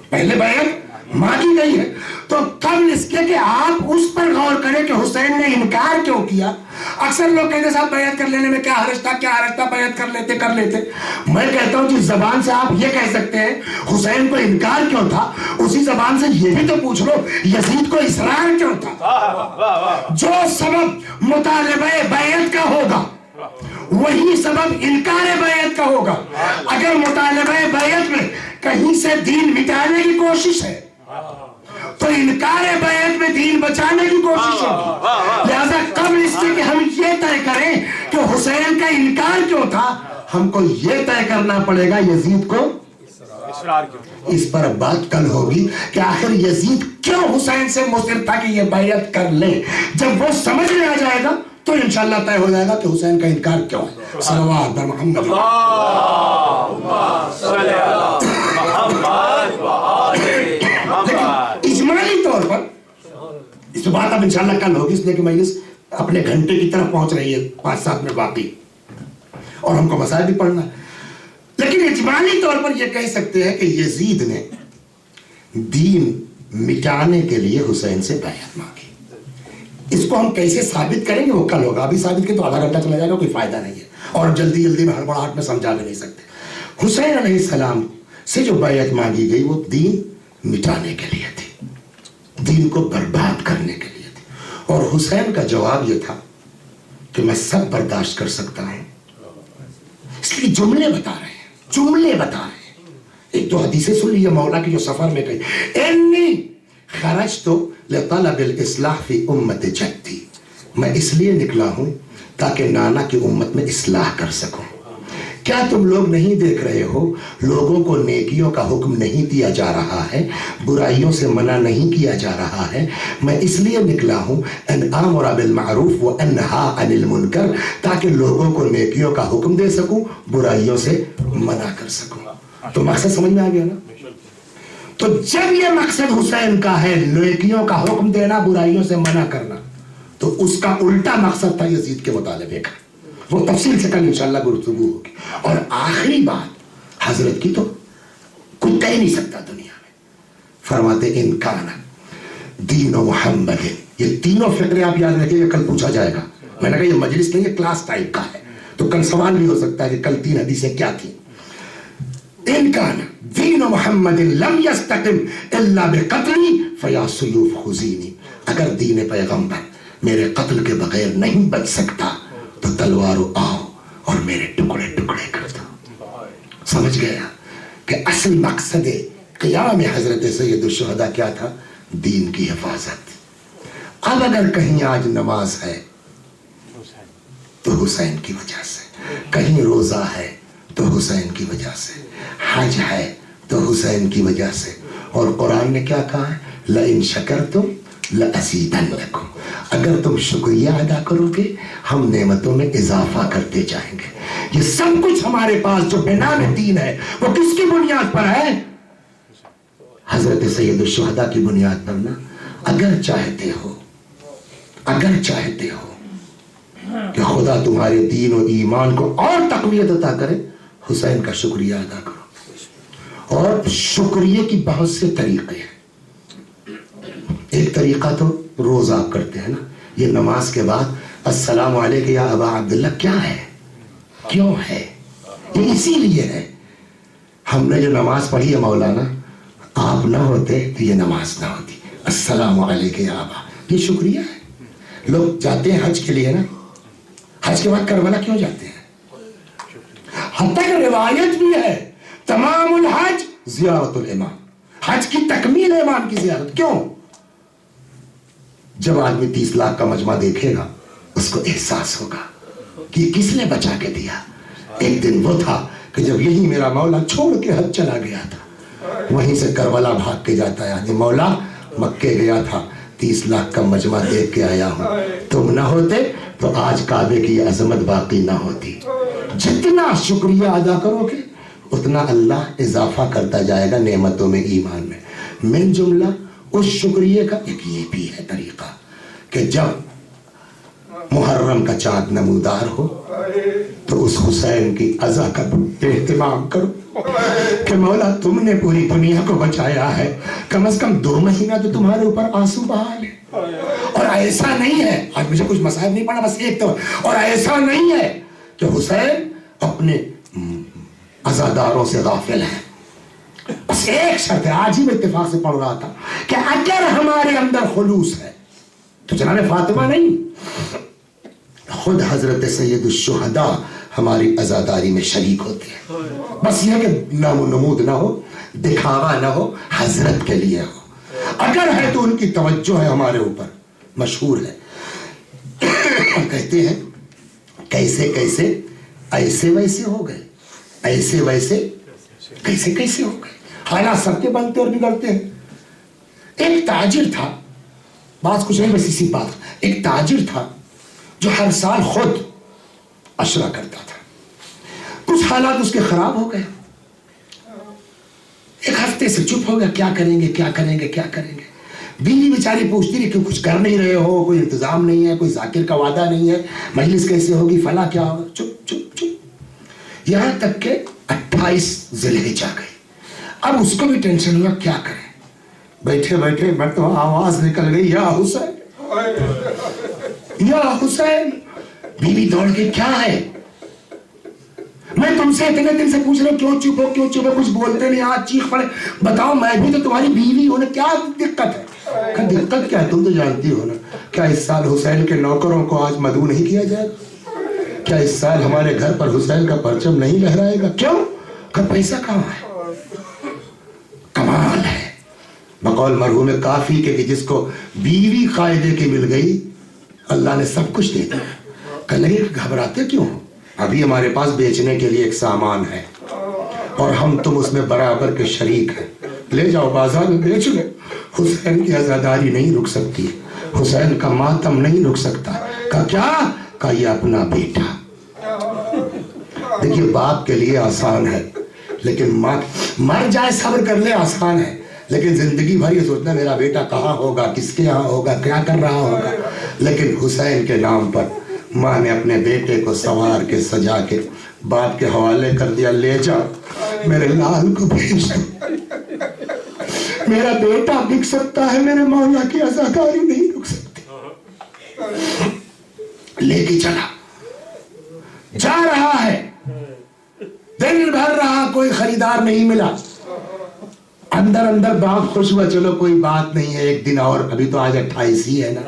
پہلے بیعت مانگی گئی ہے، تو قبل اس کے کہ آپ اس پر غور کریں کہ حسین نے انکار کیوں کیا۔ اکثر لوگ کہتے صاحب بیعت کر لینے میں کیا حرج تھا، کیا حرج تھا، بیعت کر لیتے۔ میں کہتا ہوں جس زبان سے آپ یہ کہہ سکتے ہیں حسین کو انکار کیوں تھا، اسی زبان سے یہ بھی تو پوچھ لو یزید کو اصرار کیوں تھا۔ جو سبب مطالبہ بیعت کا ہوگا وہی سبب انکار بیعت کا ہوگا۔ اگر مطالبہ بیعت میں کہیں سے دین مٹانے کی کوشش ہے تو انکار بیعت میں دین بچانے کی کوشش ہوگی۔ لہذا قبل اس سے کہ ہم یہ طے کریں کہ حسین کا انکار کیوں تھا، ہم کو یہ طے کرنا پڑے گا یزید کو اس پر بات کل ہوگی کہ آخر یزید کیوں حسین سے مصر تھا کہ یہ بیعت کر لے۔ جب وہ سمجھ میں آ جائے گا تو انشاءاللہ طے ہو جائے گا کہ حسین کا انکار کیوں ہے۔ صلوات بر محمد۔ اجمالی طور پر اس بات اب انشاءاللہ کل ہوگی، اس لیے کہ مجلس اپنے گھنٹے کی طرف پہنچ رہی ہے 5-7 منٹ باقی، اور ہم کو مسائل بھی پڑھنا ہے۔ لیکن اجمالی طور پر یہ کہہ سکتے ہیں کہ یزید نے دین مٹانے کے لیے حسین سے بیعت مانگی۔ اس کو ہم کیسے ثابت کریں گے وہ کل ہوگا، ابھی ثابت کے تو آدھا گھنٹہ چلا جائے گا، کوئی فائدہ نہیں ہے، اور جلدی میں ہڑبڑاہٹ میں سمجھا بھی نہیں سکتے۔ حسین علیہ السلام سے جو بیعت مانگی گئی وہ دین مٹانے کے لیے تھی، دین کو برباد کرنے کے لیے تھی، اور حسین کا جواب یہ تھا کہ میں سب برداشت کر سکتا ہوں۔ اس لیے جملے بتا رہے ہیں۔ ایک تو حدیثیں سن لیے مولا کی جو سفر میں کہی، انی خرجت لطلب الاصلاح فی امت جدی، میں اس لیے نکلا ہوں تاکہ نانا کی امت میں اصلاح کر سکوں۔ کیا تم لوگ نہیں دیکھ رہے ہو لوگوں کو نیکیوں کا حکم نہیں دیا جا رہا ہے, برائیوں سے منع نہیں کیا جا رہا ہے. میں اس لیے نکلا ہوں ان آمر بالمعروف و انہا عن المنکر, تاکہ لوگوں کو نیکیوں کا حکم دے سکوں, برائیوں سے منع کر سکوں. تو مقصد سمجھ میں آ گیا نا؟ تو جب یہ مقصد حسین کا ہے نیکیوں کا حکم دینا, برائیوں سے منع کرنا, تو اس کا الٹا مقصد تھا یزید کے مطالبے کا. وہ تفصیل سے کل انشاءاللہ گفتگو ہوگی. اور آخری بات حضرت کی تو کوئی کہہ نہیں سکتا دنیا میں. فرماتے ان کان دین و محمد, یہ تینوں فقرے آپ یاد رکھیں گے, کل پوچھا جائے گا. میں نے کہا یہ مجلس نہیں ہے, کلاس ٹائپ کا ہے, تو کل سوال بھی ہو سکتا ہے کہ کل 3 حدیثیں کیا تھیں. ان کان دین محمد لم یستقم الا بقتلی فیا سیوف خزینی, اگر دین پیغمبر میرے قتل کے بغیر نہیں بچ سکتا تو تلوارو آؤ اور میرے ٹکڑے ٹکڑے کر دو. سمجھ گیا کہ اصل مقصد قیام حضرت سید الشہداء کیا تھا؟ دین کی حفاظت. اب اگر کہیں آج نماز ہے تو حسین کی وجہ سے, کہیں روزہ ہے تو حسین کی وجہ سے, حج ہے تو حسین کی وجہ سے. اور قرآن نے کیا کہا ہے؟ لئن شکرتم لأزیدنکم, اگر تم شکریہ ادا کرو گے ہم نعمتوں میں اضافہ کرتے جائیں گے. یہ سب کچھ ہمارے پاس جو بنام دین ہے وہ کس کی بنیاد پر ہے؟ حضرت سید الشہداء کی بنیاد پر نا. اگر چاہتے ہو کہ خدا تمہارے دین و ایمان کو اور تقویت عطا کرے, حسین کا شکریہ ادا کرو. اور شکریہ کی بہت سے طریقے ہیں. ایک طریقہ تو روز آپ کرتے ہیں نا, یہ نماز کے بعد السلام علیکم یا ابا عبداللہ کیا ہے, کیوں ہے؟ یہ اسی لیے ہے. ہم نے جو نماز پڑھی ہے مولانا, آپ نہ ہوتے تو یہ نماز نہ ہوتی. السلام علیکم یا ابا, یہ شکریہ ہے. لوگ جاتے ہیں حج کے لیے نا, حج کے بعد کربلا کیوں جاتے ہیں؟ حتیٰ کہ روایت بھی ہے تمام الحج زیارت الامام, حج کی تکمیل امام کی زیارت. کیوں؟ جب آدمی 30 لاکھ کا مجمع دیکھے گا اس کو احساس ہوگا کہ یہ کس نے بچا کے دیا. ایک دن وہ تھا کہ جب یہی میرا مولا چھوڑ کے حج چلا گیا تھا, وہیں سے کربلا بھاگ کے جاتا ہے, مولا مکے گیا تھا 30 لاکھ کا مجمع دیکھ کے آیا ہوں, تم نہ ہوتے تو آج کعبے کی عظمت باقی نہ ہوتی. جتنا شکریہ ادا کرو گے اتنا اللہ اضافہ کرتا جائے گا نعمتوں میں, ایمان میں. من جملہ اس شکریہ کا ایک یہ بھی ہے طریقہ کہ جب محرم کا چاند نمودار ہو تو اس حسین کی عزا کا اہتمام کرو کہ مولا تم نے پوری دنیا کو بچایا ہے, کم از کم 2 مہینہ تو تمہارے اوپر آنسو بہا لے. اور ایسا نہیں ہے, آج مجھے کچھ مصائب نہیں پڑا, بس ایک تو, اور ایسا نہیں ہے کہ حسین اپنے عزاداروں سے غافل ہے. بس ایک شرط ہے, آج ہی میں اتفاق سے پڑھ رہا تھا کہ اگر ہمارے اندر خلوص ہے تو جناب فاطمہ نہیں, خود حضرت سید الشہداء ہماری عزاداری میں شریک ہوتے ہیں. بس یہ کہ نام و نمود نہ ہو, دکھاوا نہ ہو, حضرت کے لیے ہو. اگر ہے تو ان کی توجہ ہے ہمارے اوپر. مشہور ہے کہتے ہیں کیسے کیسے ایسے ویسے ہو گئے, ایسے ویسے کیسے کیسے ہو گئے. حالات سب کے بنتے اور بگڑتے ہیں. ایک تاجر تھا, بات کچھ نہیں بس اسی بات, ایک تاجر تھا جو ہر سال خود عشرہ کرتا تھا. کچھ حالات اس کے خراب ہو گئے, ایک ہفتے سے چپ ہو گیا, کیا کریں گے کیا کریں گے کیا کریں گے. بیوی بیچاری پوچھتی رہی کہ کچھ کر نہیں رہے ہو, کوئی انتظام نہیں ہے, کوئی ذاکر کا وعدہ نہیں ہے, مجلس کیسے ہوگی, فلاں کیا ہوگا. چپ چپ چپ, یہاں تک کہ 28 ذوالحجہ آ گئی. اب اس کو بھی ٹینشن ہوا کیا کریں. بیٹھے بیٹھے میں تو آواز نکل گئی, یا حسین یا حسین. بیوی دوڑ کے, کیا ہے, میں تم سے اتنے دن سے پوچھ رہا ہوں کیوں چپ ہو کیوں چپ ہو, کچھ بولتے نہیں, آج چیخ پڑے, بتاؤ میں بھی تو تمہاری بیوی ہوں نا, کیا دقت ہے. دقت کیا ہے, تم تو جانتی ہو نا. کیا اس سال حسین کے نوکروں کو آج مدعو نہیں کیا جائے گا؟ کیا اس سال ہمارے گھر پر حسین کا پرچم نہیں لہرائے گا؟ کیوں کہ پیسہ کہاں ہے. کمال ہے. بقول مرحوم کافی کے کہ جس کو بیوی قاعدے کی مل گئی اللہ نے سب کچھ دے دیا. کہ نہیں گھبراتے کیوں ہو, ابھی ہمارے پاس بیچنے کے لیے ایک سامان ہے اور ہم تم اس میں برابر کے شریک ہیں. لے جاؤ بازار میں بیچ لو. حسین کی عزاداری نہیں رک سکتی, حسین کا ماتم نہیں رک سکتا. کہا کیا؟ کہا یہ اپنا بیٹا. دیکھیے باپ کے لیے آسان ہے, لیکن مر جائے صبر کر لے آسان ہے, لیکن زندگی بھر یہ سوچنا میرا بیٹا کہاں ہوگا, کس کے یہاں ہوگا, کیا کر رہا ہوگا. لیکن حسین کے نام پر ماں نے اپنے بیٹے کو سنوار کے سجا کے باپ کے حوالے کر دیا. لے جا میرے لال کو بھیج دو, میرا بیٹا بک سکتا ہے, میرے مولا کی عزاداری نہیں رک سکتی. لے کے چلا, جا رہا ہے, دن بھر رہا, کوئی خریدار نہیں ملا. اندر باغ خوش ہوا, چلو کوئی بات نہیں ہے, ایک دن اور, ابھی تو آج 28 ہی ہے نا,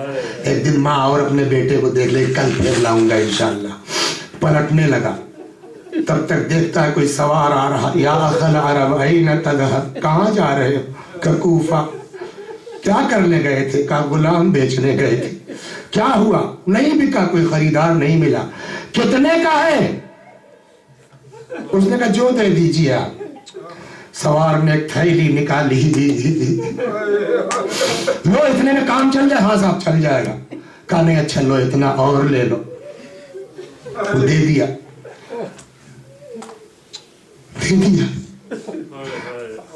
ایک دن ماں اور اپنے بیٹے کو دیکھ لے, کل پھر لاؤں گا انشاءاللہ. پلٹنے لگا, تب تک دیکھتا ہے کوئی سوار آ رہا. یا اخل عرب این تذهب, کہاں جا رہے ہو؟ کہ کوفہ. کیا کرنے گئے تھے؟ کہا غلام بیچنے گئے تھے. کیا ہوا؟ نہیں بکا, کوئی خریدار نہیں ملا. کتنے کا ہے؟ اس نے کہا جو دے دیجیے آپ. سوار نے ایک تھیلی نکالی, لو اتنے میں کام چل جائے. ہاں صاحب چل جائے گا. کہا نہیں اچھا لو اتنا اور لے لو. وہ دے دیا.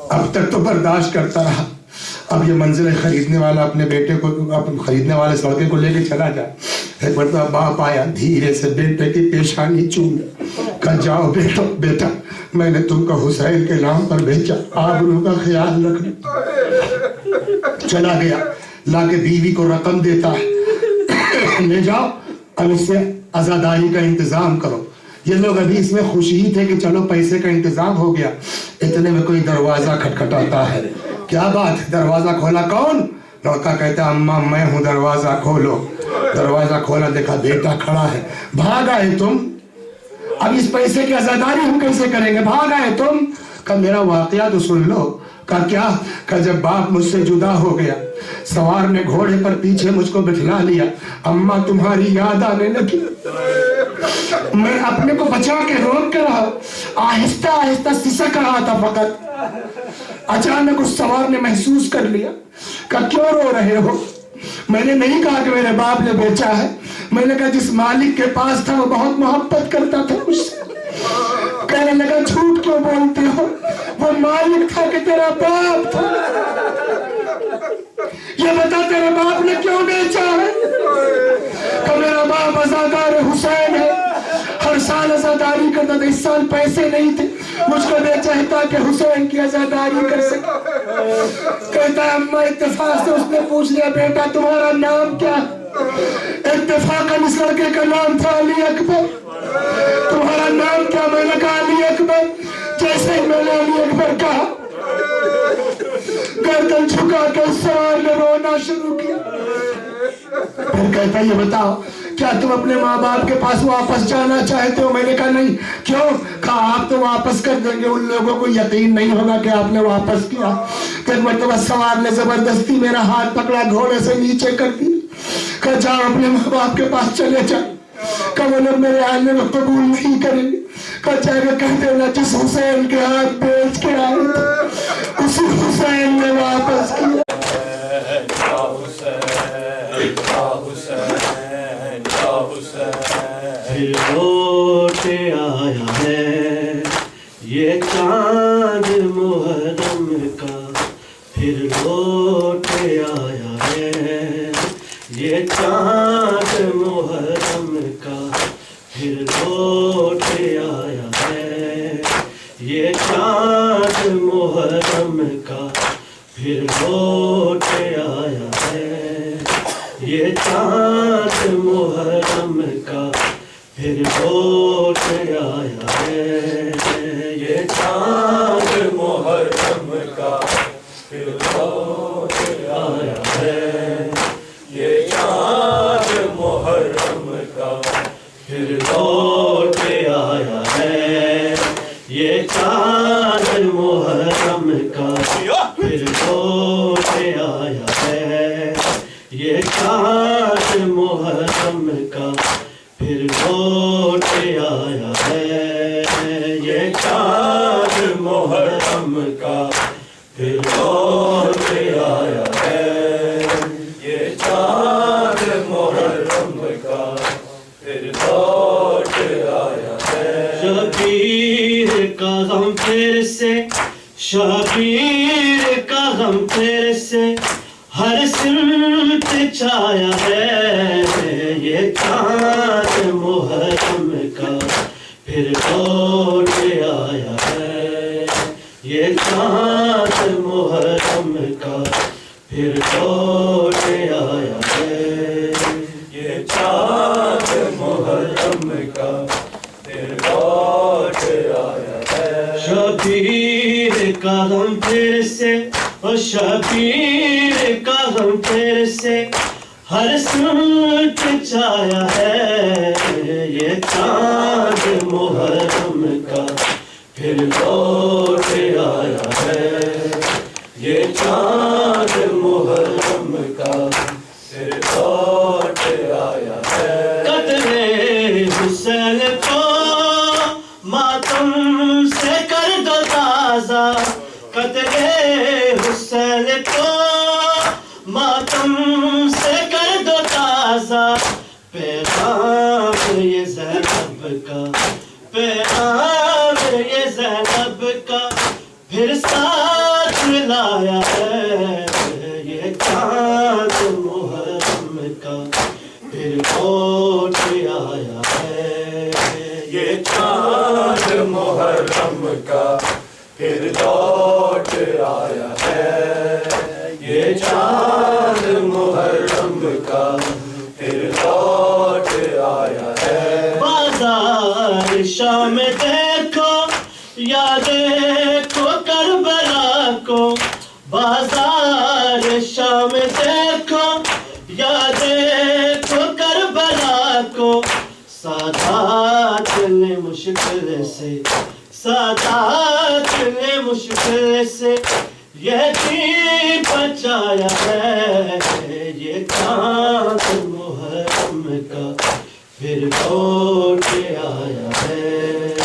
اب تک تو برداشت کرتا رہا. اب یہ منزل خریدنے والا اپنے بیٹے کو, خریدنے والے لڑکے کو لے کے چلا جائے. ایک مرتبہ باپ آیا, دھیرے سے بیٹے کی پیشانی چوم, کہا جاؤ بیٹا میں نے تم کو حسین کے نام پر بھیجا, آبرو کا خیال رکھنا. چلا گیا, لا کے بیوی کو رقم دیتا ہے, لے جاؤ اب اس سے عزاداری کا انتظام کرو. یہ لوگ ابھی اس میں خوشی ہی تھے کہ چلو پیسے کا انتظام ہو گیا. اتنے میں کوئی دروازہ کھٹکھٹاتا ہے. کیا بات ہے؟ دروازہ کھولا. کون؟ لڑکا کہتا اماں میں ہوں, دروازہ کھولو. دروازہ کھولا, دیکھا بیٹا کھڑا ہے. بھاگ آئے تم؟ اب اس پیسے کی عزاداری ہم کیسے کریں گے؟ بھاگ آئے تم؟ کہ میرا واقعہ تو سن لو. کہا کیا؟ کہ جب باپ مجھ سے جدا ہو گیا, سوار نے گھوڑے پر پیچھے مجھ کو بٹھلا لیا, اماں تمہاری یاد آنے لگی. میں اپنے کو بچا کے روک کے رہا, آہستہ آہستہ سسک رہا تھا فقط. اچانک اس سوار نے محسوس کر لیا. کہ کیوں رو رہے ہو؟ میں نے نہیں کہا کہ میرے باپ نے بیچا ہے, میں نے کہا جس مالک کے پاس تھا وہ بہت محبت کرتا تھا مجھ سے. کہنے لگا جھوٹ کیوں بولتے ہو, وہ مالک تھا کہ تیرا باپ تھا. یہ بتا تیرے باپ نے کیوں بیچا ہے؟ کہ میرا باپ عزادار حسین ہے, ہر سال عزاداری کرتا تھا. اس سال پیسے نہیں تھے, مجھ کو بیچا ہے تاکہ حسین کی عزاداری کر سکے. کہتا ہے اماں اتفاق سے اس نے پوچھ لیا بیٹا تمہارا نام کیا؟ اتفاقاً اس لڑکے کا نام تھا علی اکبر. تمہارا نام کیا؟ میں نے کہا علی اکبر. جیسے ہی میں نے علی اکبر کہا, گردن جھکا کے اس سوار نے رونا شروع کیا. پھر کہتا یہ بتاؤ کیا تم اپنے ماں باپ کے پاس واپس جانا چاہتے ہو؟ میں نے کہا نہیں. کیوں؟ کہا آپ تو واپس کر دیں گے, ان لوگوں کو یقین نہیں ہوگا کہ آپ نے واپس کیا. پھر مرتبہ سوار نے زبردستی میرا ہاتھ پکڑا, گھوڑے سے نیچے کر دیا. کہا جاؤ اپنے ماں باپ کے پاس چلے جاؤ. کہ وہ لوگ میرے آنے میں قبول نہیں کریں گے. کہا جائے گا کہہ دینا جس حسین کے ہاتھ بیچ کے آئے تھے اسی حسین نے واپس کیا. پھر لوٹ آیا ہے یہ چاند محرم کا, پھر لوٹ آیا ہے یہ چاند محرم کا, پھر لوٹ آیا ہے یہ چاند محرم کا, پھر لوٹ آیا ہے یہ چاند محرم کا, پھر لوٹ آیا ہے یہ چاند محرم کا, پھر لوٹ آیا ہے یہ چاند محرم کا, پھر لوٹ آیا ہے یہ چاند محرم کا, پھر لوٹ آیا ہے یہ چاند محرم کا, پھر لوٹ آیا محرم کا پھر لوٹ آیا ہے، یہ چاند محرم کا پھر لوٹ آیا ہے۔ شبیر کا غم پھر سے، شبیر کا غم پھر سے ہر سمت چھایا ہے، یہ چاند محرم کا پھر لوٹ آیا ہے، یہ چاند محرم کا پھر لوٹ آیا ہے، یہ چاند محرم کا پھر لوٹ آیا ہے۔ شبیر کا غم پھر سے، اور شبیر کا غم پھر سے ہر سمت چھایا ہے، یہ چاند محرم کا پھر لوٹ آیا ہے، یہ چاند محرم کا پھر لوٹ آیا ہے۔ قدرے حسین کو ماتم سے کر دو تازہ، قدرے حسین کو ماتم سے کر دو تازہ، پیغام یہ زینب کا، پیغام یہ زینب کا پھر ساتھ لایا ہے، یہ چاند محرم کا پھر لوٹ آیا ہے، یہ چاند محرم کا پھر لوٹ آیا ہے، یہ چاند محرم کا پھر لوٹ آیا ہے۔ بازار شام دیکھو یا دیکھو کربلا کو، بازار شام دیکھو یا دیکھو کربلا کو، سادات نے مشکل سے، سادات نے مشکل سے یتیم بچایا ہے، یہ چاند محرم کا پھر لوٹ آیا ہے،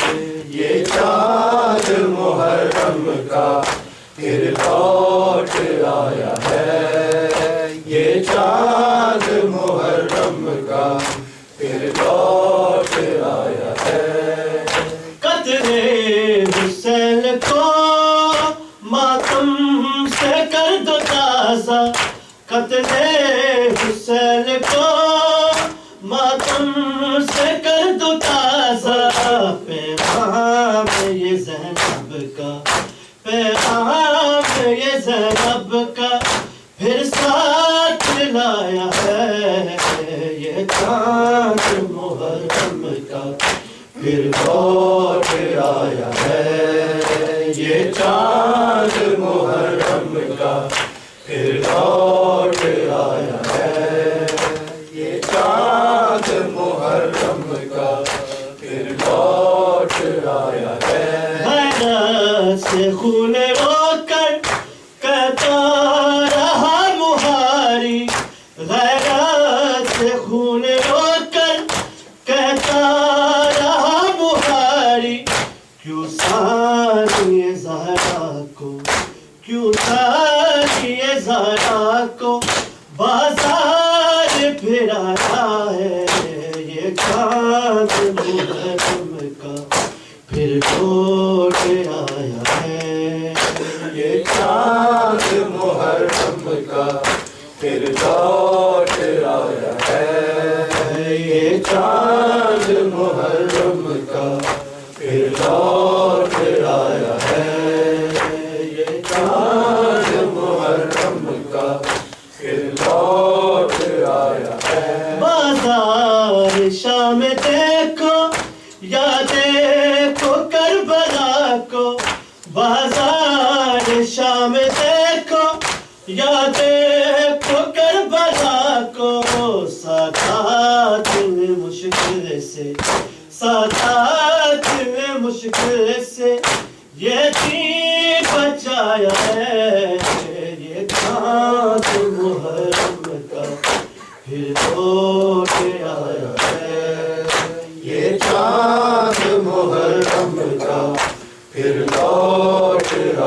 یہ چاند محرم کا پھر لوٹ آیا ہے، یہ چاند محرم کا پھر لوٹ آیا ہے۔ قطرے حسین کو ماتم سے کر دو تازہ، قطرے حسین کو ماتم سے کر دو تازہ، پیغام یہ زینب کا، پیغام یہ زینب کا پھر ساتھ لایا ہے، یہ چاند محرم کا پھر لوٹ آیا ہے، یہ چاند محرم کا پھر لوٹ آیا ہے، یہ چاند محرم کا پھر لوٹ آیا ہے۔ غیرت سے خون رو کر کہتا رہا مہاری، غیرت سے خون رو کر کہتا رہا مہاری، کیوں سانیے زہرا کو، کیوں سانیے زہرا کو بازار پھرایا ہے، یہ چاند محرم کا پھر لوٹ آیا ہے، یہ چاند محرم کا پھر لوٹ آیا ہے، یہ چاند محرم کا پھر لوٹ آیا ہے، یہ چاند محرم کا پھر لوٹ آیا ہے۔ بازار شام دیکھو یا دیکھو کربلا کو، بازار شام دیکھو یا دیکھو کربلا کو، سادات نے مشکل سے، سادات نے مشکل سے یتیم بچایا ہے، یہ چاند محرم کا پھر لوٹ آیا ہے، یہ چاند محرم کا پھر لوٹ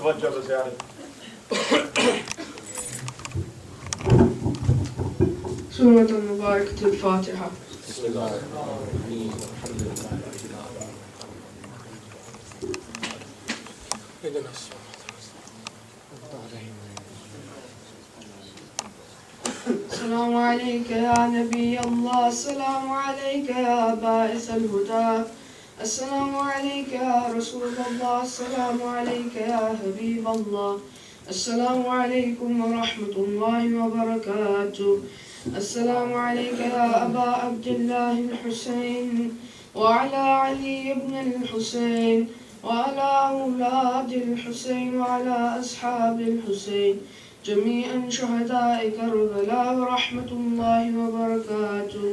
توجہ بس یار سورة المباركة الفاتحة. السلام عليك يا نبي الله، السلام عليك يا باعث الهدى، السلام عليك يا رسول الله، السلام عليك يا حبيب الله، السلام عليكم ورحمة الله وبركاته. السلام عليك يا أبا عبد الله الحسين وعلى علي بن الحسين وعلى أولاد الحسين وعلى أصحاب الحسين جميعا شهداء كربلاء ورحمة الله وبركاته.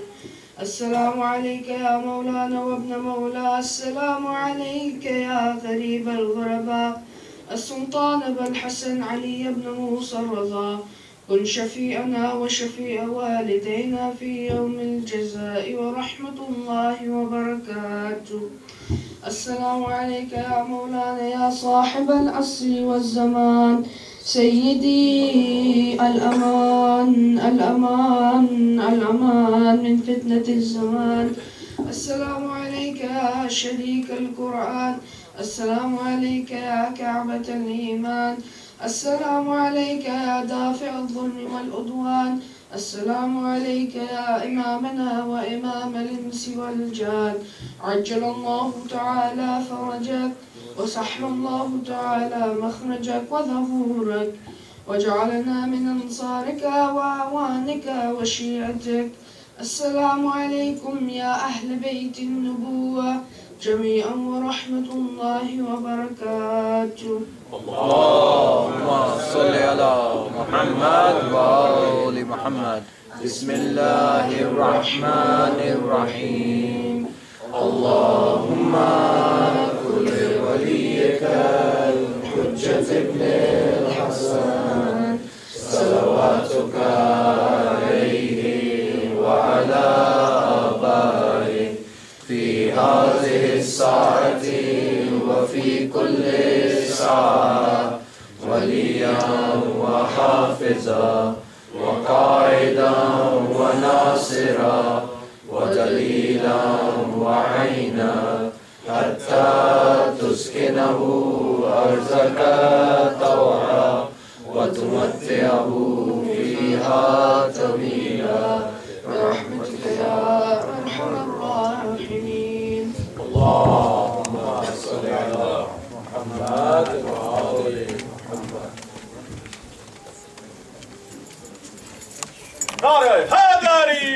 السلام عليك يا مولانا وابن مولا، السلام عليك يا غريب الغرباء، السلطان أبا الحسن علي بن موسى الرضا، كن شفيعنا وشفيع والدينا في يوم الجزاء ورحمة الله وبركاته. السلام عليك يا مولانا يا صاحب العصر والزمان، سيدي الأمان الأمان الأمان من فتنة الزمان. السلام عليك يا شريك القرآن، السلام عليك يا كعبة الإيمان، السلام عليك يا دافع الظلم والعدوان، السلام عليك يا إمامنا وإمام الإنس والجان. عجل الله تعالى فرجك وسحب الله تعالى مخرجك وظهورك، وجعلنا من أنصارك وأعوانك وشيعتك. السلام عليكم يا أهل بيت النبوة جميعا ورحمة الله وبركاته. اللهم صل على محمد وآل محمد. بسم الله الرحمن الرحيم. اللهم كن لوليك الحجة ابن الحسن صلواتك عليه وعلى آبائه في هذه الساعة وفي كل ساعة وليا وحافظا وقائدا وناصرا ودليلا وعينا حتى تسكنه أرضك طوعا وتمتعه فيها طويلا برحمتك يا أرحم الراحمين. اللهم صل على محمد وآل محمد. نعرة حيدری